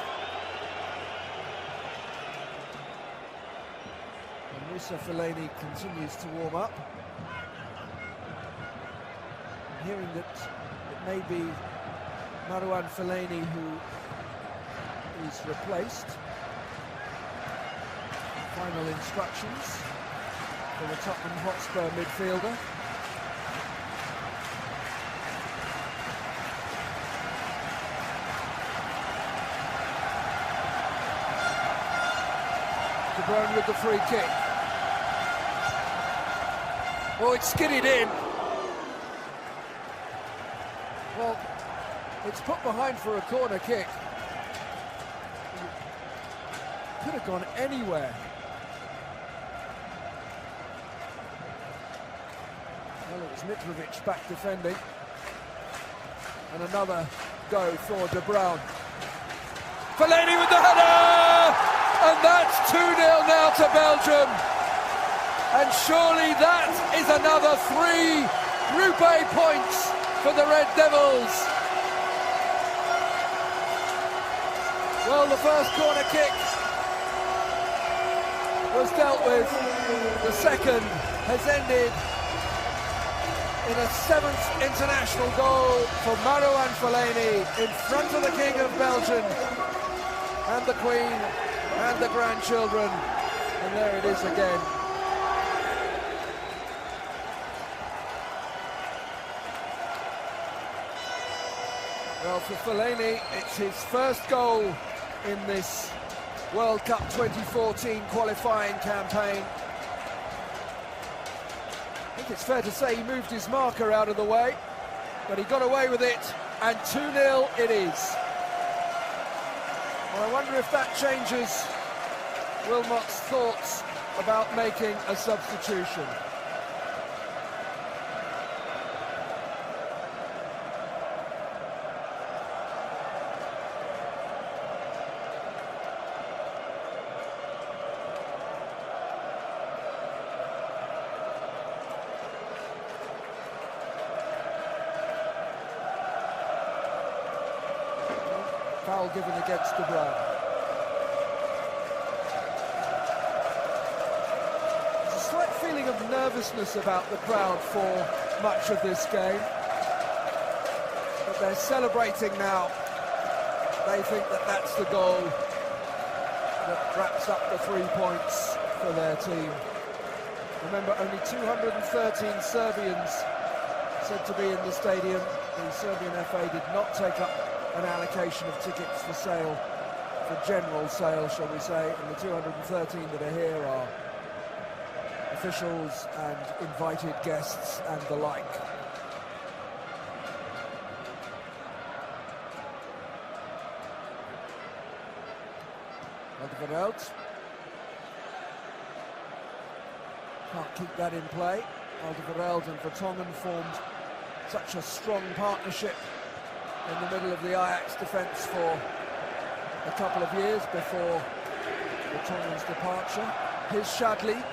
And Moussa Fellaini continues to warm up. I'm hearing that it may be Marouane Fellaini who is replaced. Final instructions for the Tottenham Hotspur midfielder. De Bruyne with the free kick. Oh, it's skidded in. Well, it's put behind for a corner kick. Could have gone anywhere. Well, it was Mitrovic back defending. And another go for De Bruyne. Fellaini with the header! And that's 2-0 now to Belgium. And surely that is another 3 Group A points for the Red Devils. Well, the first corner kick was dealt with. The second has ended in a 7th international goal for Marouane Fellaini in front of the King of Belgium and the Queen and the grandchildren, and there it is again. Well, for Fellaini, it's his first goal in this World Cup 2014 qualifying campaign. I think it's fair to say he moved his marker out of the way, but he got away with it, and 2-0 it is. Well, I wonder if that changes Wilmot's thoughts about making a substitution. Foul given against De Bruyne. There's a slight feeling of nervousness about the crowd for much of this game. But they're celebrating now. They think that that's the goal that wraps up the 3 points for their team. Remember, only 213 Serbians said to be in the stadium. The Serbian FA did not take up an allocation of tickets for sale, for general sale, shall we say, and the 213 that are here are officials and invited guests and the like. Alderweireld can't keep that in play. Alderweireld and Vertonghen formed such a strong partnership in the middle of the Ajax defence for a couple of years before Vertonghen's departure. Here's Shadley.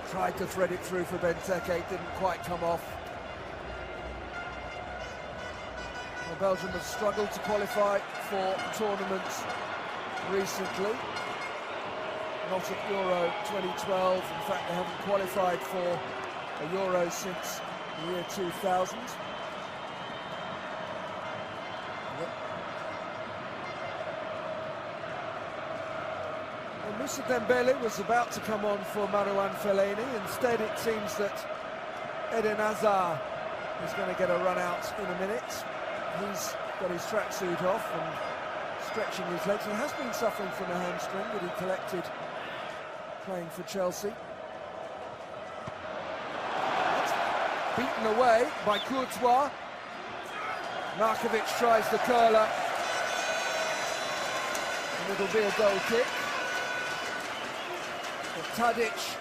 Tried to thread it through for Benteke, didn't quite come off. Well, Belgium have struggled to qualify for tournaments recently. Not at Euro 2012. In fact, they haven't qualified for a Euro since the year 2000. Well, Moussa Dembele was about to come on for Marouane Fellaini. Instead, it seems that Eden Hazard is going to get a run out in a minute. He's got his tracksuit off and stretching his legs. He has been suffering from a hamstring that he collected playing for Chelsea. Beaten away by Courtois. Markovic tries the curler, and it'll be a goal kick. But Tadic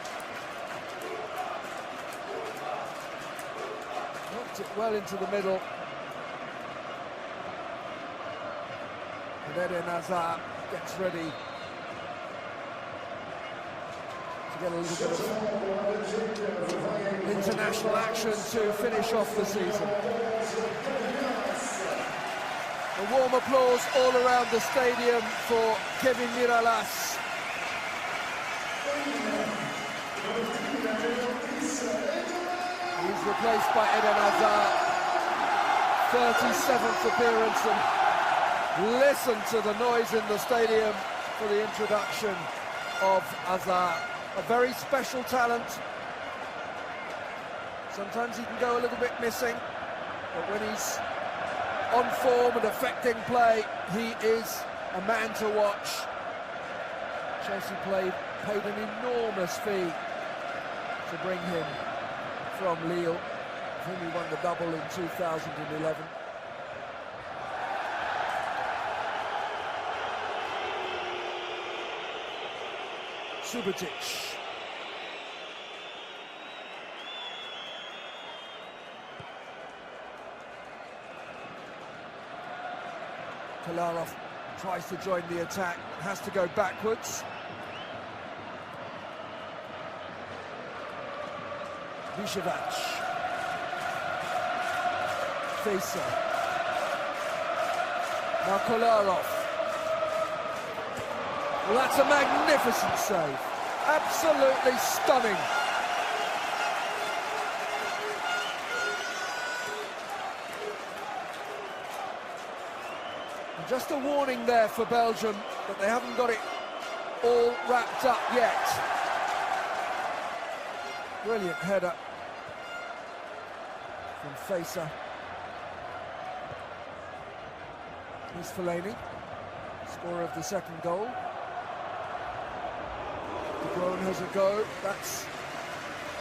knocked it well into the middle. And Eden Hazard gets ready to get a little bit of international action to finish off the season. A warm applause all around the stadium for Kevin Mirallas. He's replaced by Eden Hazard. 37th appearance, and listen to the noise in the stadium for the introduction of Hazard. A very special talent. Sometimes he can go a little bit missing, but when he's on form and affecting play, he is a man to watch. Chelsea paid an enormous fee to bring him from Lille, with whom he won the double in 2011. Subotic. Kolarov tries to join the attack, has to go backwards. Vishevac. Facer. Now Kolarov. Well, that's a magnificent save. Absolutely stunning. And just a warning there for Belgium that they haven't got it all wrapped up yet. Brilliant header from Facer. Here's Fellaini, scorer of the second goal. De Bruyne has a go. That's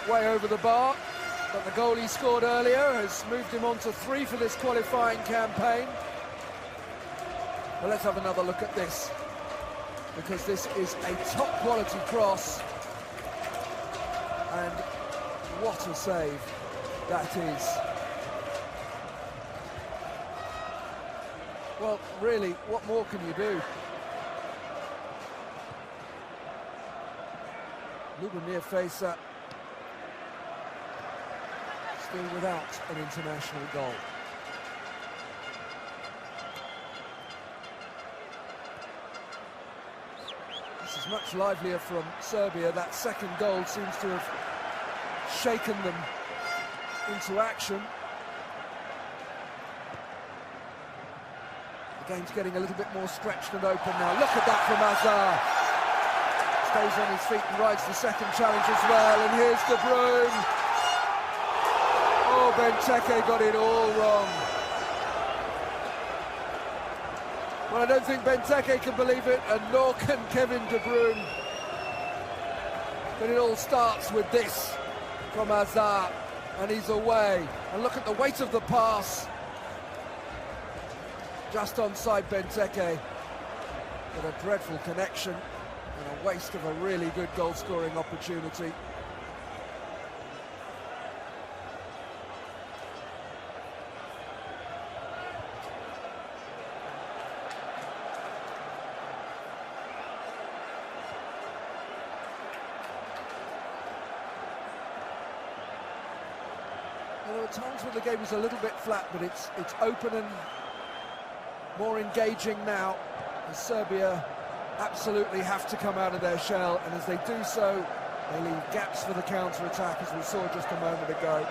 way over the bar, but the goal he scored earlier has moved him on to 3 for this qualifying campaign. Well, let's have another look at this, because this is a top quality cross, and what a save that is. Well, really, what more can you do? Lubomir Facer still without an international goal. This is much livelier from Serbia. That second goal seems to have shaken them into action. The game's getting a little bit more stretched and open now. Look at that from Hazard. Stays on his feet and rides the second challenge as well. And here's De Bruyne. Oh, Benteke got it all wrong. Well, I don't think Benteke can believe it, and nor can Kevin De Bruyne. But it all starts with this from Hazard, and he's away. And look at the weight of the pass. Just onside Benteke, but a dreadful connection and a waste of a really good goal-scoring opportunity. There were times when the game was a little bit flat, but it's open and more engaging now, as Serbia absolutely have to come out of their shell, and as they do so, they leave gaps for the counter-attack, as we saw just a moment ago.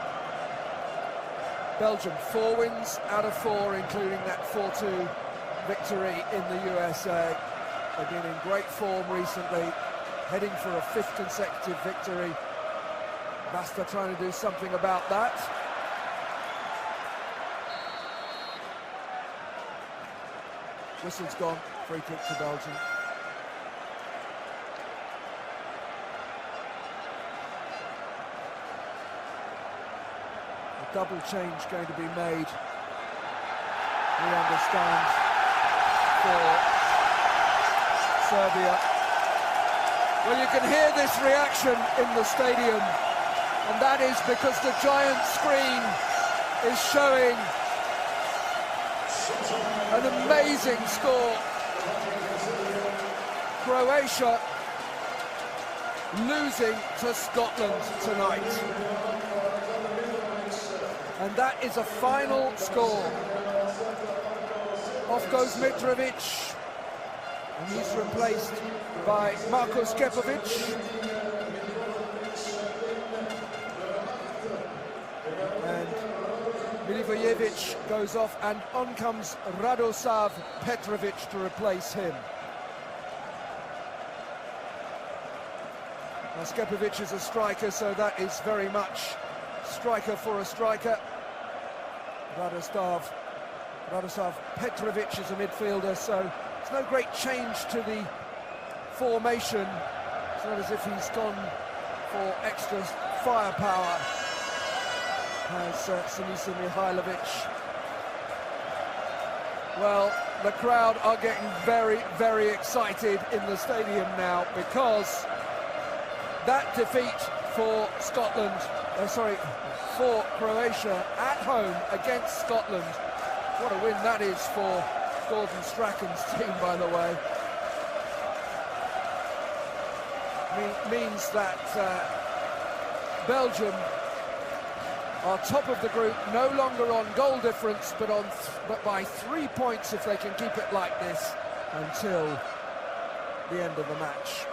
Belgium 4 wins out of 4, including that 4-2 victory in the USA. They've been in great form recently, heading for a 5th consecutive victory. Basta trying to do something about that. Whistle's gone, free kick to Belgium. A double change going to be made, we understand, for Serbia. Well, you can hear this reaction in the stadium, and that is because the giant screen is showing an amazing score. Croatia losing to Scotland tonight. And that is a final score. Off goes Mitrovic, and he's replaced by Marko Skepovic. And Milivojevic goes off, and on comes Radosav Petrovic to replace him. Now, Skepovic is a striker, so that is very much striker for a striker. Radosav Petrovic is a midfielder, so there's no great change to the formation. It's not as if he's gone for extra firepower, as Sinisa Mihajlovic. Well, the crowd are getting very, very excited in the stadium now, because that defeat for Scotland, for Croatia at home against Scotland, what a win that is for Gordon Strachan's team, by the way. Means that Belgium are top of the group, no longer on goal difference, but by 3 points if they can keep it like this until the end of the match.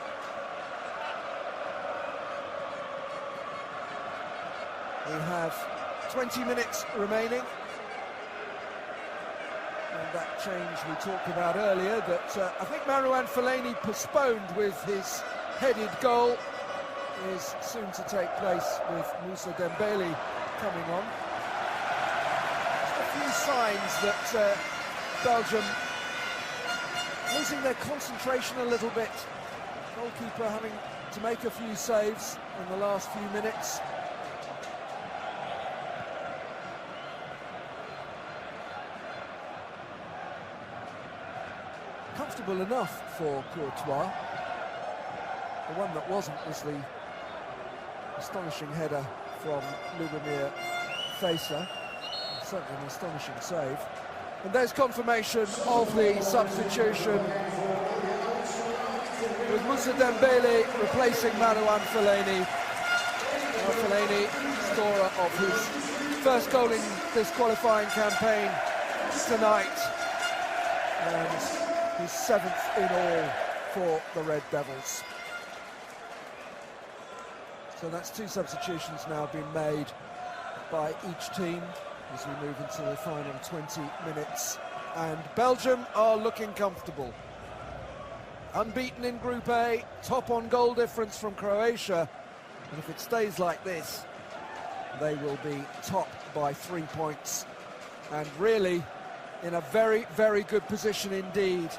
We have 20 minutes remaining, and that change we talked about earlier, that I think Marouane Fellaini postponed with his headed goal, is soon to take place with Moussa Dembele coming on. Just a few signs that Belgium losing their concentration a little bit. Goalkeeper having to make a few saves in the last few minutes. Comfortable enough for Courtois. The one that wasn't was the astonishing header from Lubomir Facer. Certainly an astonishing save. And there's confirmation of the substitution, with Moussa Dembele replacing Marouane Fellaini. Fellaini, scorer of his first goal in this qualifying campaign tonight, and his 7th in all for the Red Devils. So that's 2 substitutions now being made by each team as we move into the final 20 minutes. And Belgium are looking comfortable. Unbeaten in Group A, top on goal difference from Croatia. And if it stays like this, they will be top by 3 points. And really in a very, very good position indeed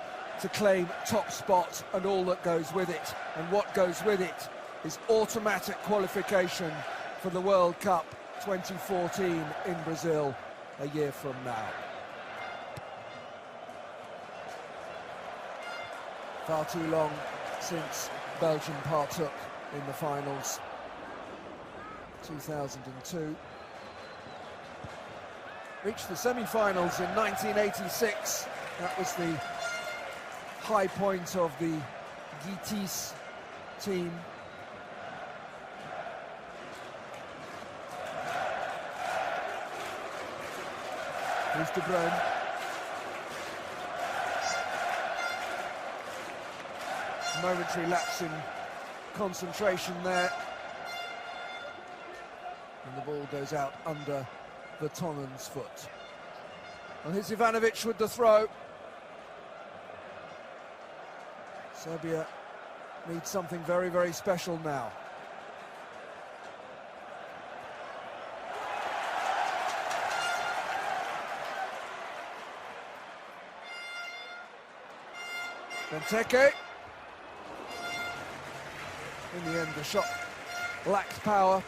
to claim top spot and all that goes with it. And what goes with it is automatic qualification for the World Cup 2014 in Brazil a year from now. Far too long since Belgium partook in the finals. 2002. Reached the semi-finals in 1986. That was the high point of the Gitis team. Here's De Bruyne. momentary lapse in concentration there. And the ball goes out under Vertonghen's foot. And here's Ivanovic with the throw. Serbia needs something very, very special now. Benteke. In the end, the shot lacked power.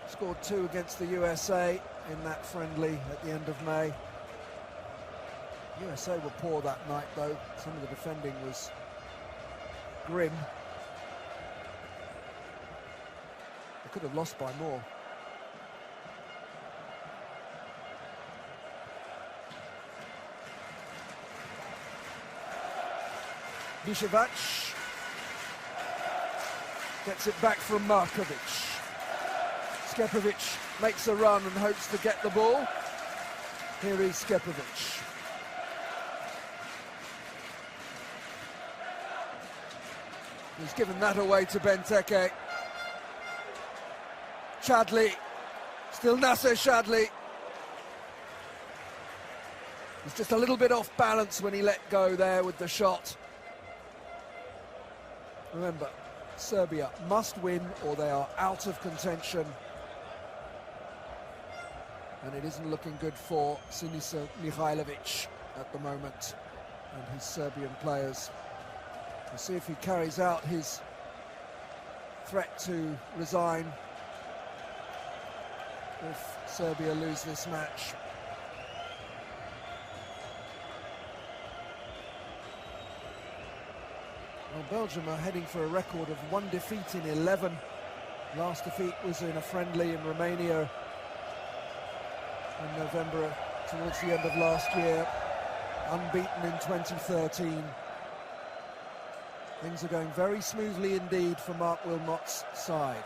Scored 2 against the USA in that friendly at the end of May. USA were poor that night, though. Some of the defending was grim. They could have lost by more. Biševac gets it back from Markovic. Skepovic makes a run and hopes to get the ball. Here is Skepovic. He's given that away to Benteke. Chadli, still Nasser Chadli. He's just a little bit off balance when he let go there with the shot. Remember, Serbia must win or they are out of contention. And it isn't looking good for Sinisa Mihajlovic at the moment and his Serbian players. We'll see if he carries out his threat to resign if Serbia lose this match. Well, Belgium are heading for a record of 1 defeat in 11. Last defeat was in a friendly in Romania in November, towards the end of last year. Unbeaten in 2013. Things are going very smoothly indeed for Mark Wilmot's side.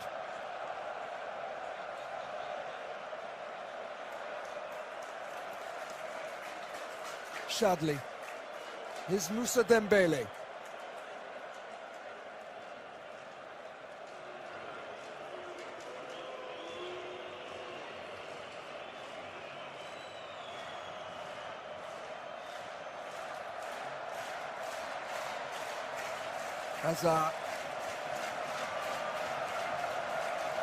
Chadli. Here's Moussa Dembele. Hazard.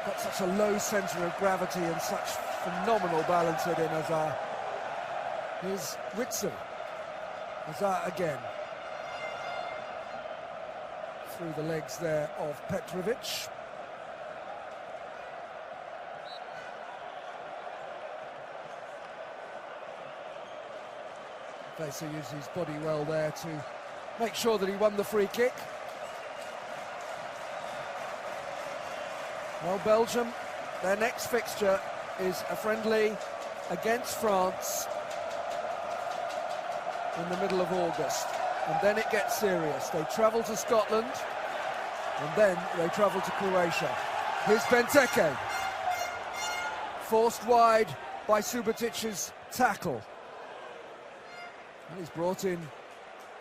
Got such a low centre of gravity and such phenomenal balance Eden Hazard. Here's Witsel. Hazard again. Through the legs there of Petrovic. Facer used his body well there to make sure that he won the free kick. Well, Belgium, their next fixture is a friendly against France in the middle of August. And then it gets serious. They travel to Scotland, and then they travel to Croatia. Here's Benteke. Forced wide by Subotic's tackle. And he's brought in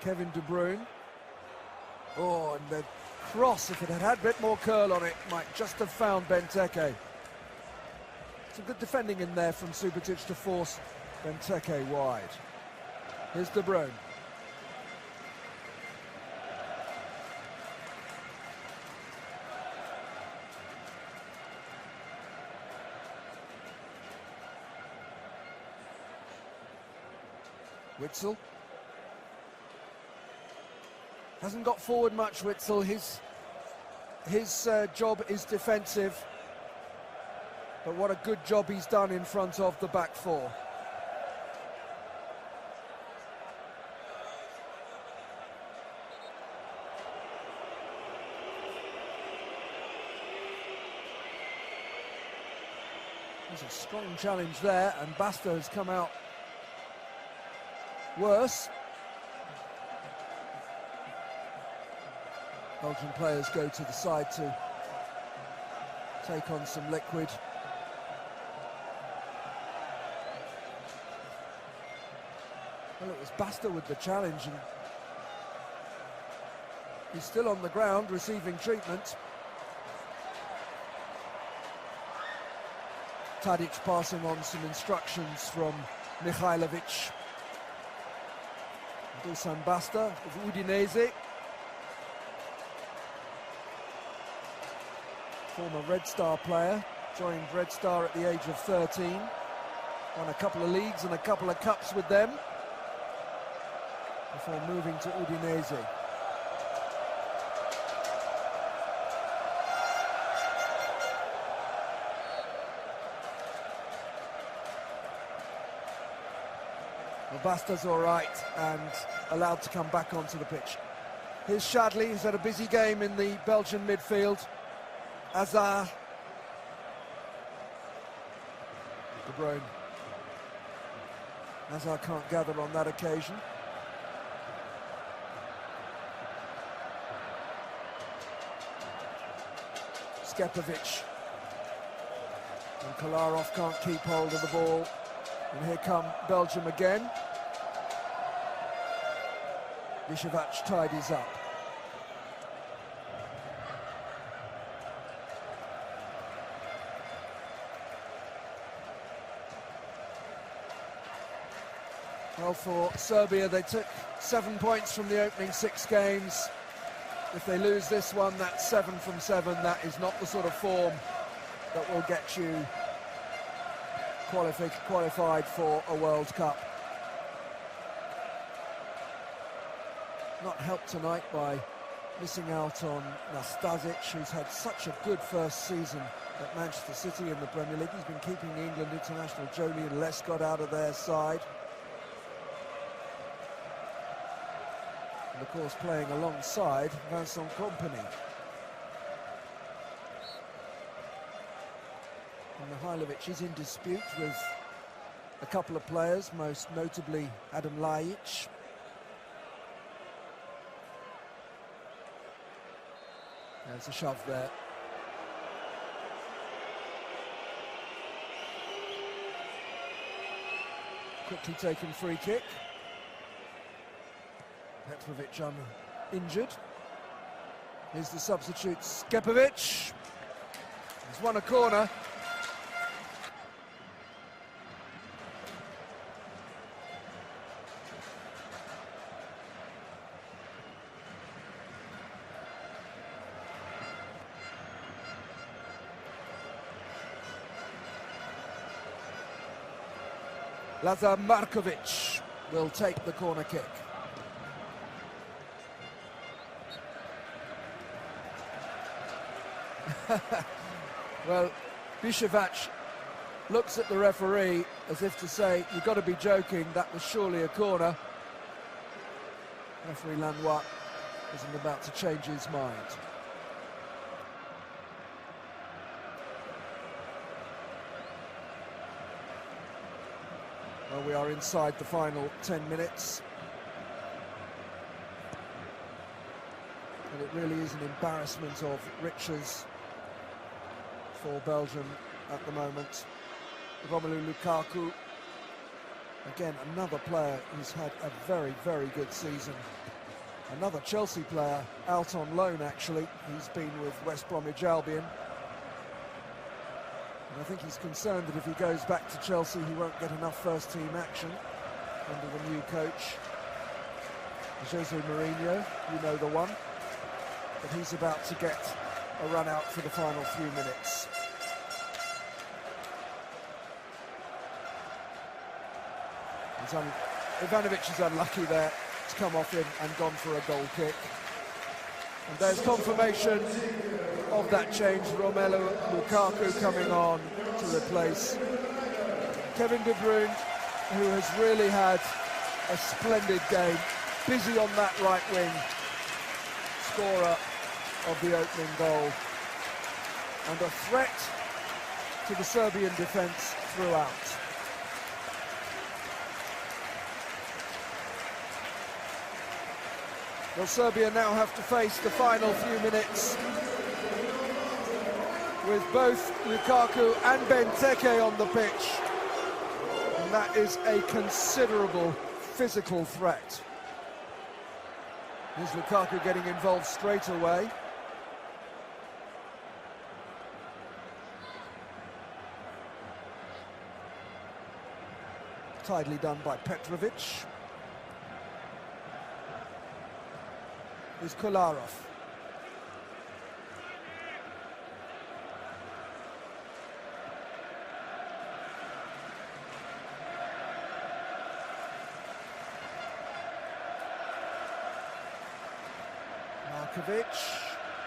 Kevin De Bruyne. Oh, and the cross, if it had had a bit more curl on it, might just have found Benteke. Some good defending in there from Subotic to force Benteke wide. Here's De Bruyne. Witsel. Hasn't got forward much, Witsel. His job is defensive. But what a good job he's done in front of the back four. There's a strong challenge there, and Basta has come out worse. Belgian players go to the side to take on some liquid. Well, it was Basta with the challenge, and he's still on the ground receiving treatment. Tadic passing on some instructions from Mihajlovic. Dusan Basta of Udinese. Former Red Star player, joined Red Star at the age of 13. Won a couple of leagues and a couple of cups with them before moving to Udinese. Basta's all right and allowed to come back onto the pitch. Here's Shadley, who's had a busy game in the Belgian midfield. Azar. De Bruyne. Azar can't gather on that occasion. Skepovic. And Kolarov can't keep hold of the ball. And here come Belgium again. Bishevac tidies up. Well, for Serbia, they took 7 points from the opening 6 games. If they lose this one, that's 7 from 7. That is not the sort of form that will get you qualified for a World Cup. Not helped tonight by missing out on Nastasic, who's had such a good first season at Manchester City in the Premier League. He's been keeping the England international Jolie and Lescott out of their side. And of course playing alongside Vincent Kompany. And Mihajlovic is in dispute with a couple of players, most notably Adam Ljajic. There's a shove there. Quickly taken free kick. Petrovic injured. Here's the substitute, Skepovic. He's won a corner. Lazar Markovic will take the corner kick. Well, Bishevac looks at the referee as if to say, you've got to be joking, that was surely a corner. Referee Lanois isn't about to change his mind. Well, we are inside the final 10 minutes. And it really is an embarrassment of riches for Belgium at the moment. Romelu Lukaku, again, another player who's had a very, very good season. Another Chelsea player out on loan, actually. He's been with West Bromwich Albion. And I think he's concerned that if he goes back to Chelsea, he won't get enough first-team action under the new coach, Jose Mourinho, you know the one. But he's about to get a run out for the final few minutes. Ivanovic is unlucky there to come off him and gone for a goal kick. And there's confirmation of that change. Romelu Lukaku coming on to replace Kevin De Bruyne, who has really had a splendid game. Busy on that right wing, scorer of the opening goal. And a threat to the Serbian defence throughout. Well, Serbia now have to face the final few minutes with both Lukaku and Benteke on the pitch. And that is a considerable physical threat. Here's Lukaku getting involved straight away. Tidily done by Petrovic. Here's Kolarov. Markovic,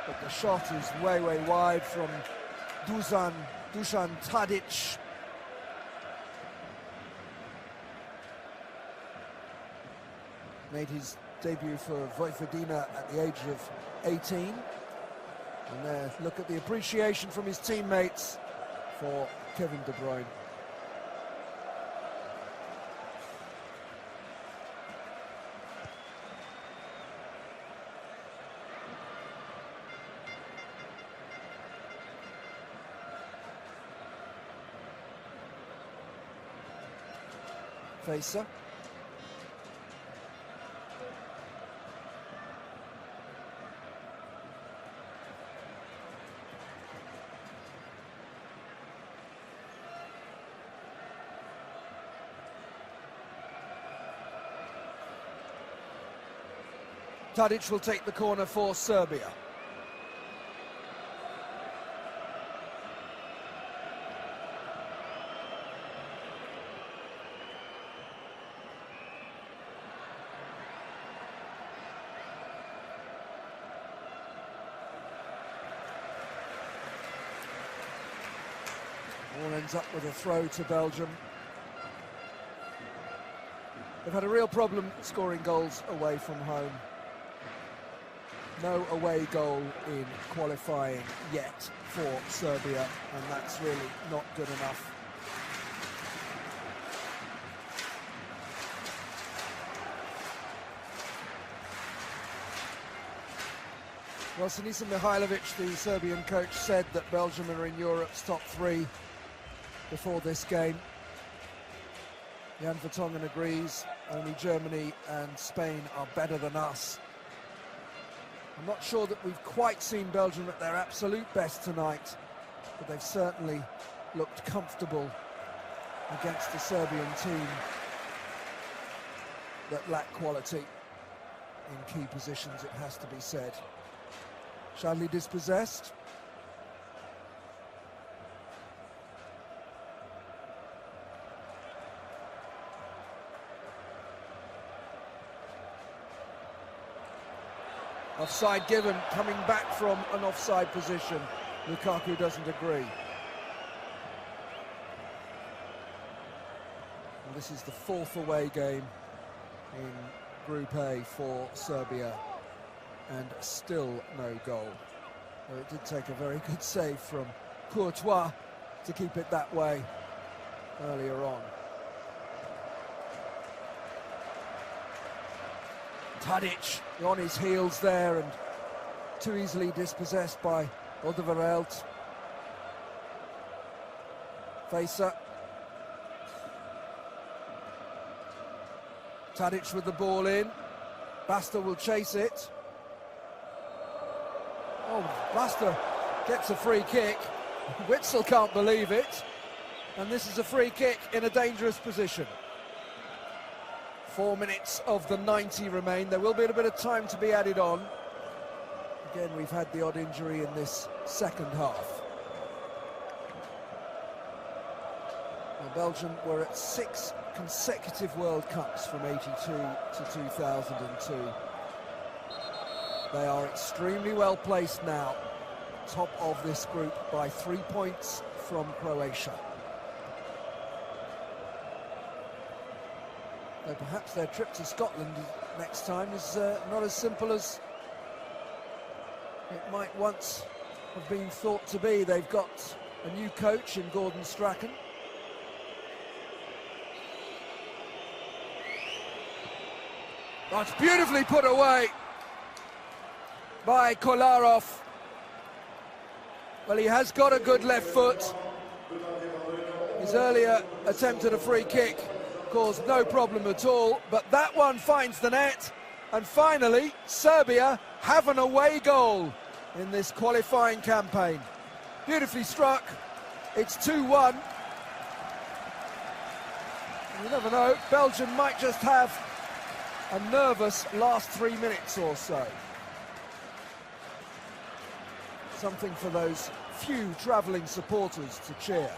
but the shot is way wide from Dusan Tadic. Made his debut for Vojvodina at the age of 18. And there, look at the appreciation from his teammates for Kevin De Bruyne. Facer. Tadic will take the corner for Serbia. All ends up with a throw to Belgium. They've had a real problem scoring goals away from home. No away goal in qualifying yet for Serbia, and that's really not good enough. Well, Sinisa Mihajlovic, the Serbian coach, said that Belgium are in Europe's top three before this game. Jan Vertonghen agrees. Only Germany and Spain are better than us. I'm not sure that we've quite seen Belgium at their absolute best tonight, but they've certainly looked comfortable against the Serbian team that lack quality in key positions, it has to be said. Sadly dispossessed. Offside given, coming back from an offside position. Lukaku doesn't agree. Well, this is the fourth away game in Group A for Serbia, and still no goal. Well, it did take a very good save from Courtois to keep it that way earlier on. Tadic on his heels there and too easily dispossessed by Alderweireld. Facer. Tadic with the ball in. Basta will chase it. Oh, Basta gets a free kick. Witsel can't believe it. And this is a free kick in a dangerous position. 4 minutes of the 90 remain. There will be a bit of time to be added on. Again, we've had the odd injury in this second half. Well, Belgium were at 6 consecutive World Cups from '82 to 2002. They are extremely well placed now, top of this group by 3 points from Croatia. Though perhaps their trip to Scotland next time is not as simple as it might once have been thought to be. They've got a new coach in Gordon Strachan. Oh, it's beautifully put away by Kolarov. Well, he has got a good left foot. His earlier attempt at a free kick caused no problem at all, but that one finds the net, and finally Serbia have an away goal in this qualifying campaign. Beautifully struck. It's 2-1. You never know, Belgium might just have a nervous last 3 minutes or so. Something for those few travelling supporters to cheer.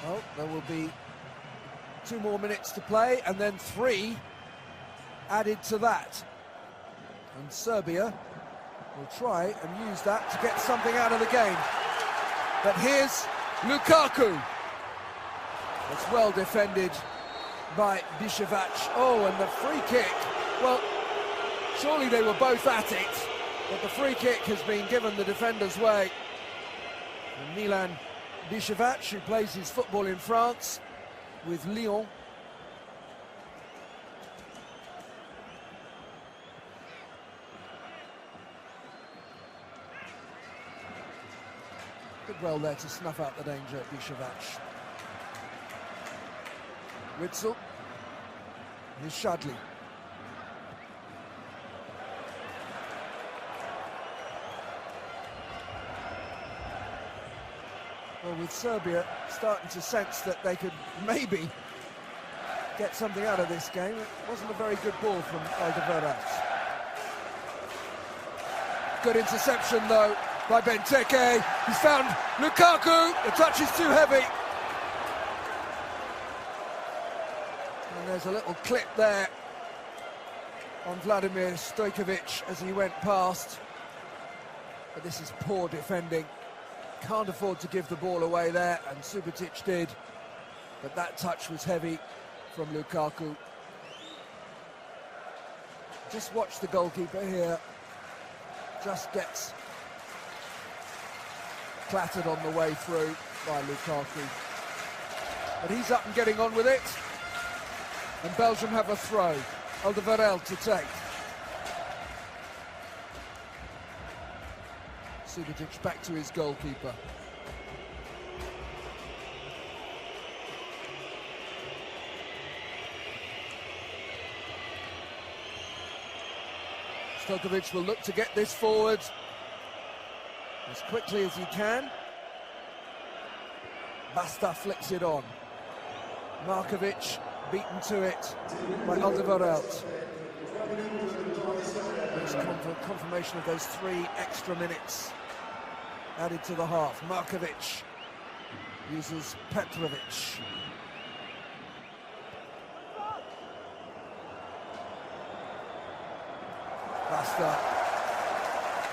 Well, there will be 2 more minutes to play, and then 3 added to that. And Serbia will try and use that to get something out of the game. But here's Lukaku. It's well defended by Biševac. Oh, and the free kick. Well, surely they were both at it, but the free kick has been given the defender's way. And Milan Biševac, who plays his football in France with Lyon. Did well there to snuff out the danger, Biševac. Witsel. Here's Shadli. Well, with Serbia starting to sense that they could maybe get something out of this game, it wasn't a very good ball from Alderweireld. Good interception, though, by Benteke. He's found Lukaku. The touch is too heavy. And there's a little clip there on Vladimir Stojkovic as he went past. But this is poor defending. Can't afford to give the ball away there, and Subotic did. But that touch was heavy from Lukaku. Just watch the goalkeeper here. Just gets clattered on the way through by Lukaku. But he's up and getting on with it. And Belgium have a throw. Alderweireld to take. Subotic back to his goalkeeper. Stojkovic will look to get this forward as quickly as he can. Basta flicks it on. Markovic beaten to it by Alderweireld. There's confirmation of those 3 extra minutes added to the half. Markovic uses Petrovic. Basta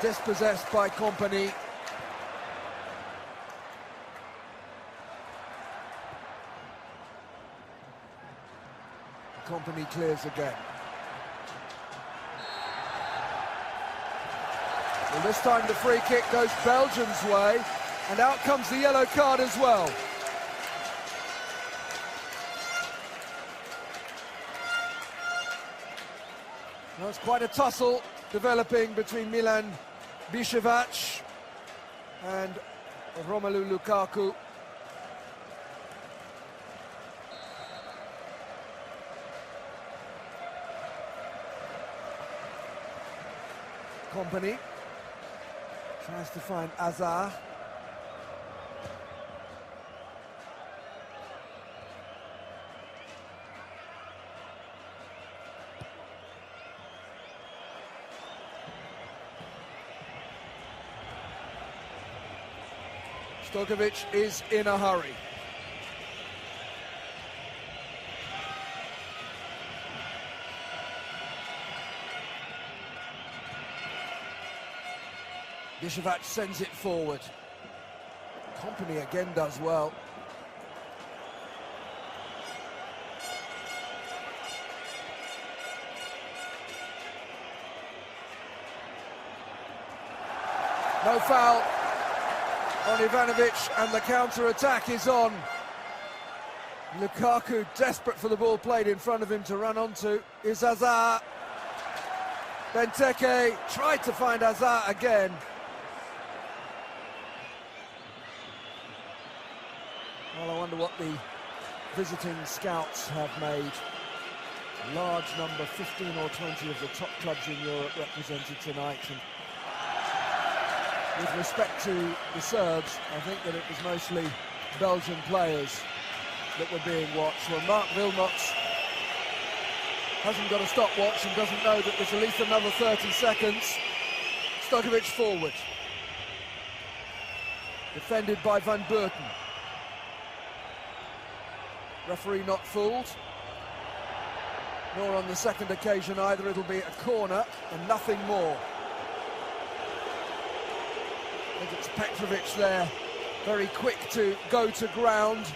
dispossessed by Kompany. Kompany clears again. Well, this time the free kick goes Belgium's way, and out comes the yellow card as well. Well, it's quite a tussle developing between Milan Biševac and Romelu Lukaku. Kompany tries to find Azar. Stojkovic is in a hurry. Biševac sends it forward. Kompany again does well. No foul on Ivanovic, and the counter-attack is on. Lukaku desperate for the ball played in front of him to run onto. Is Hazard. Benteke tried to find Hazard again. Well, I wonder what the visiting scouts have made. A large number, 15 or 20 of the top clubs in Europe represented tonight. And with respect to the Serbs, I think that it was mostly Belgian players that were being watched. Well, Mark Wilmots hasn't got a stopwatch and doesn't know that there's at least another 30 seconds. Stojkovic forward. Defended by Van Burten. Referee not fooled. Nor on the second occasion either. It'll be a corner and nothing more. I think it's Petrovic there, very quick to go to ground.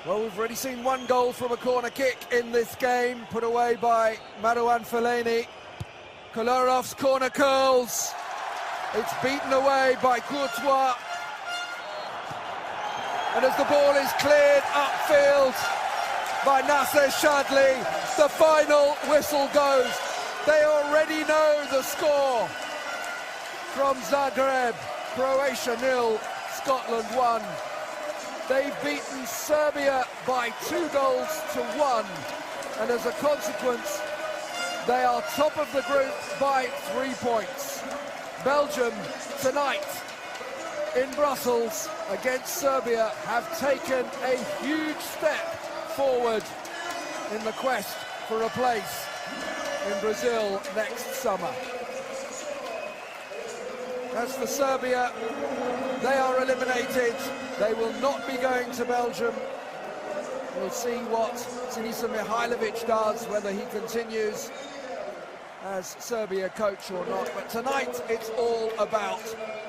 Well, we've already seen one goal from a corner kick in this game, put away by Marouane Fellaini. Kolarov's corner curls. It's beaten away by Courtois. And as the ball is cleared upfield by Nasser Chadli, the final whistle goes. They already know the score from Zagreb. Croatia 0, Scotland 1. They've beaten Serbia by 2-1, and as a consequence, they are top of the group by 3 points. Belgium tonight in Brussels against Serbia have taken a huge step forward in the quest for a place in Brazil next summer. As for Serbia, they are eliminated. They will not be going to Belgium. We'll see what Sinisa Mihajlovic does, whether he continues as Serbia coach or not. But tonight, it's all about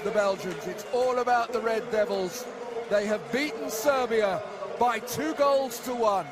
the Belgians. It's all about the Red Devils. They have beaten Serbia by 2-1.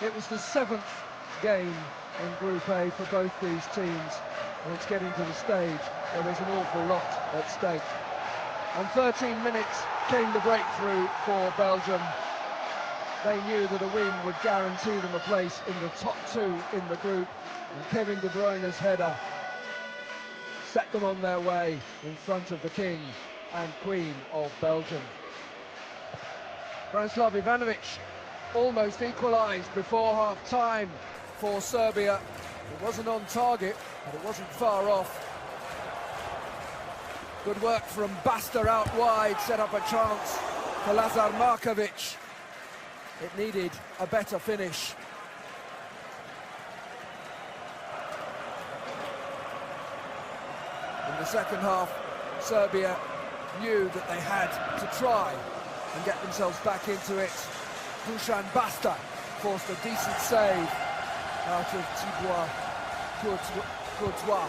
It was the 7th game in Group A for both these teams, and it's getting to the stage where there's an awful lot at stake. On 13 minutes came the breakthrough for Belgium. They knew that a win would guarantee them a place in the top 2 in the group, and Kevin De Bruyne's header set them on their way in front of the King and Queen of Belgium. Branislav Ivanovic almost equalised before half-time for Serbia. It wasn't on target, but it wasn't far off. Good work from Basta out wide, set up a chance for Lazar Markovic. It needed a better finish. In the second half, Serbia knew that they had to try and get themselves back into it. Dusan Basta forced a decent save out of Thibaut Courtois.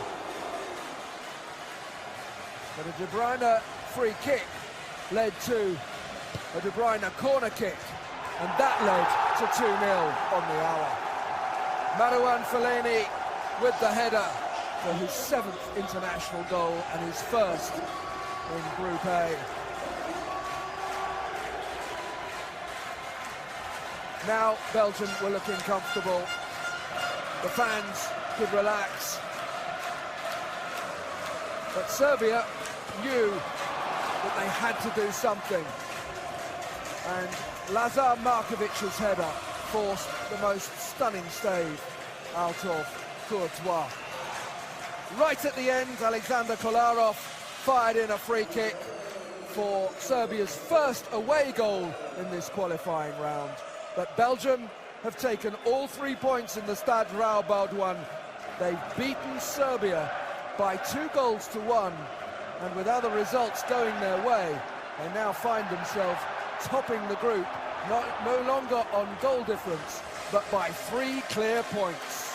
But a De Bruyne free kick led to a De Bruyne corner kick, and that led to 2-0 on the hour. Marouane Fellaini with the header for his 7th international goal and his first in Group A. Now Belgium were looking comfortable. The fans could relax. But Serbia knew that they had to do something. And Lazar Markovic's header forced the most stunning save out of Courtois. Right at the end, Alexander Kolarov fired in a free kick for Serbia's first away goal in this qualifying round. But Belgium have taken all 3 points in the Stade Rabobank. They've beaten Serbia by 2-1, and with other results going their way, they now find themselves topping the group, no longer on goal difference, but by 3 clear points.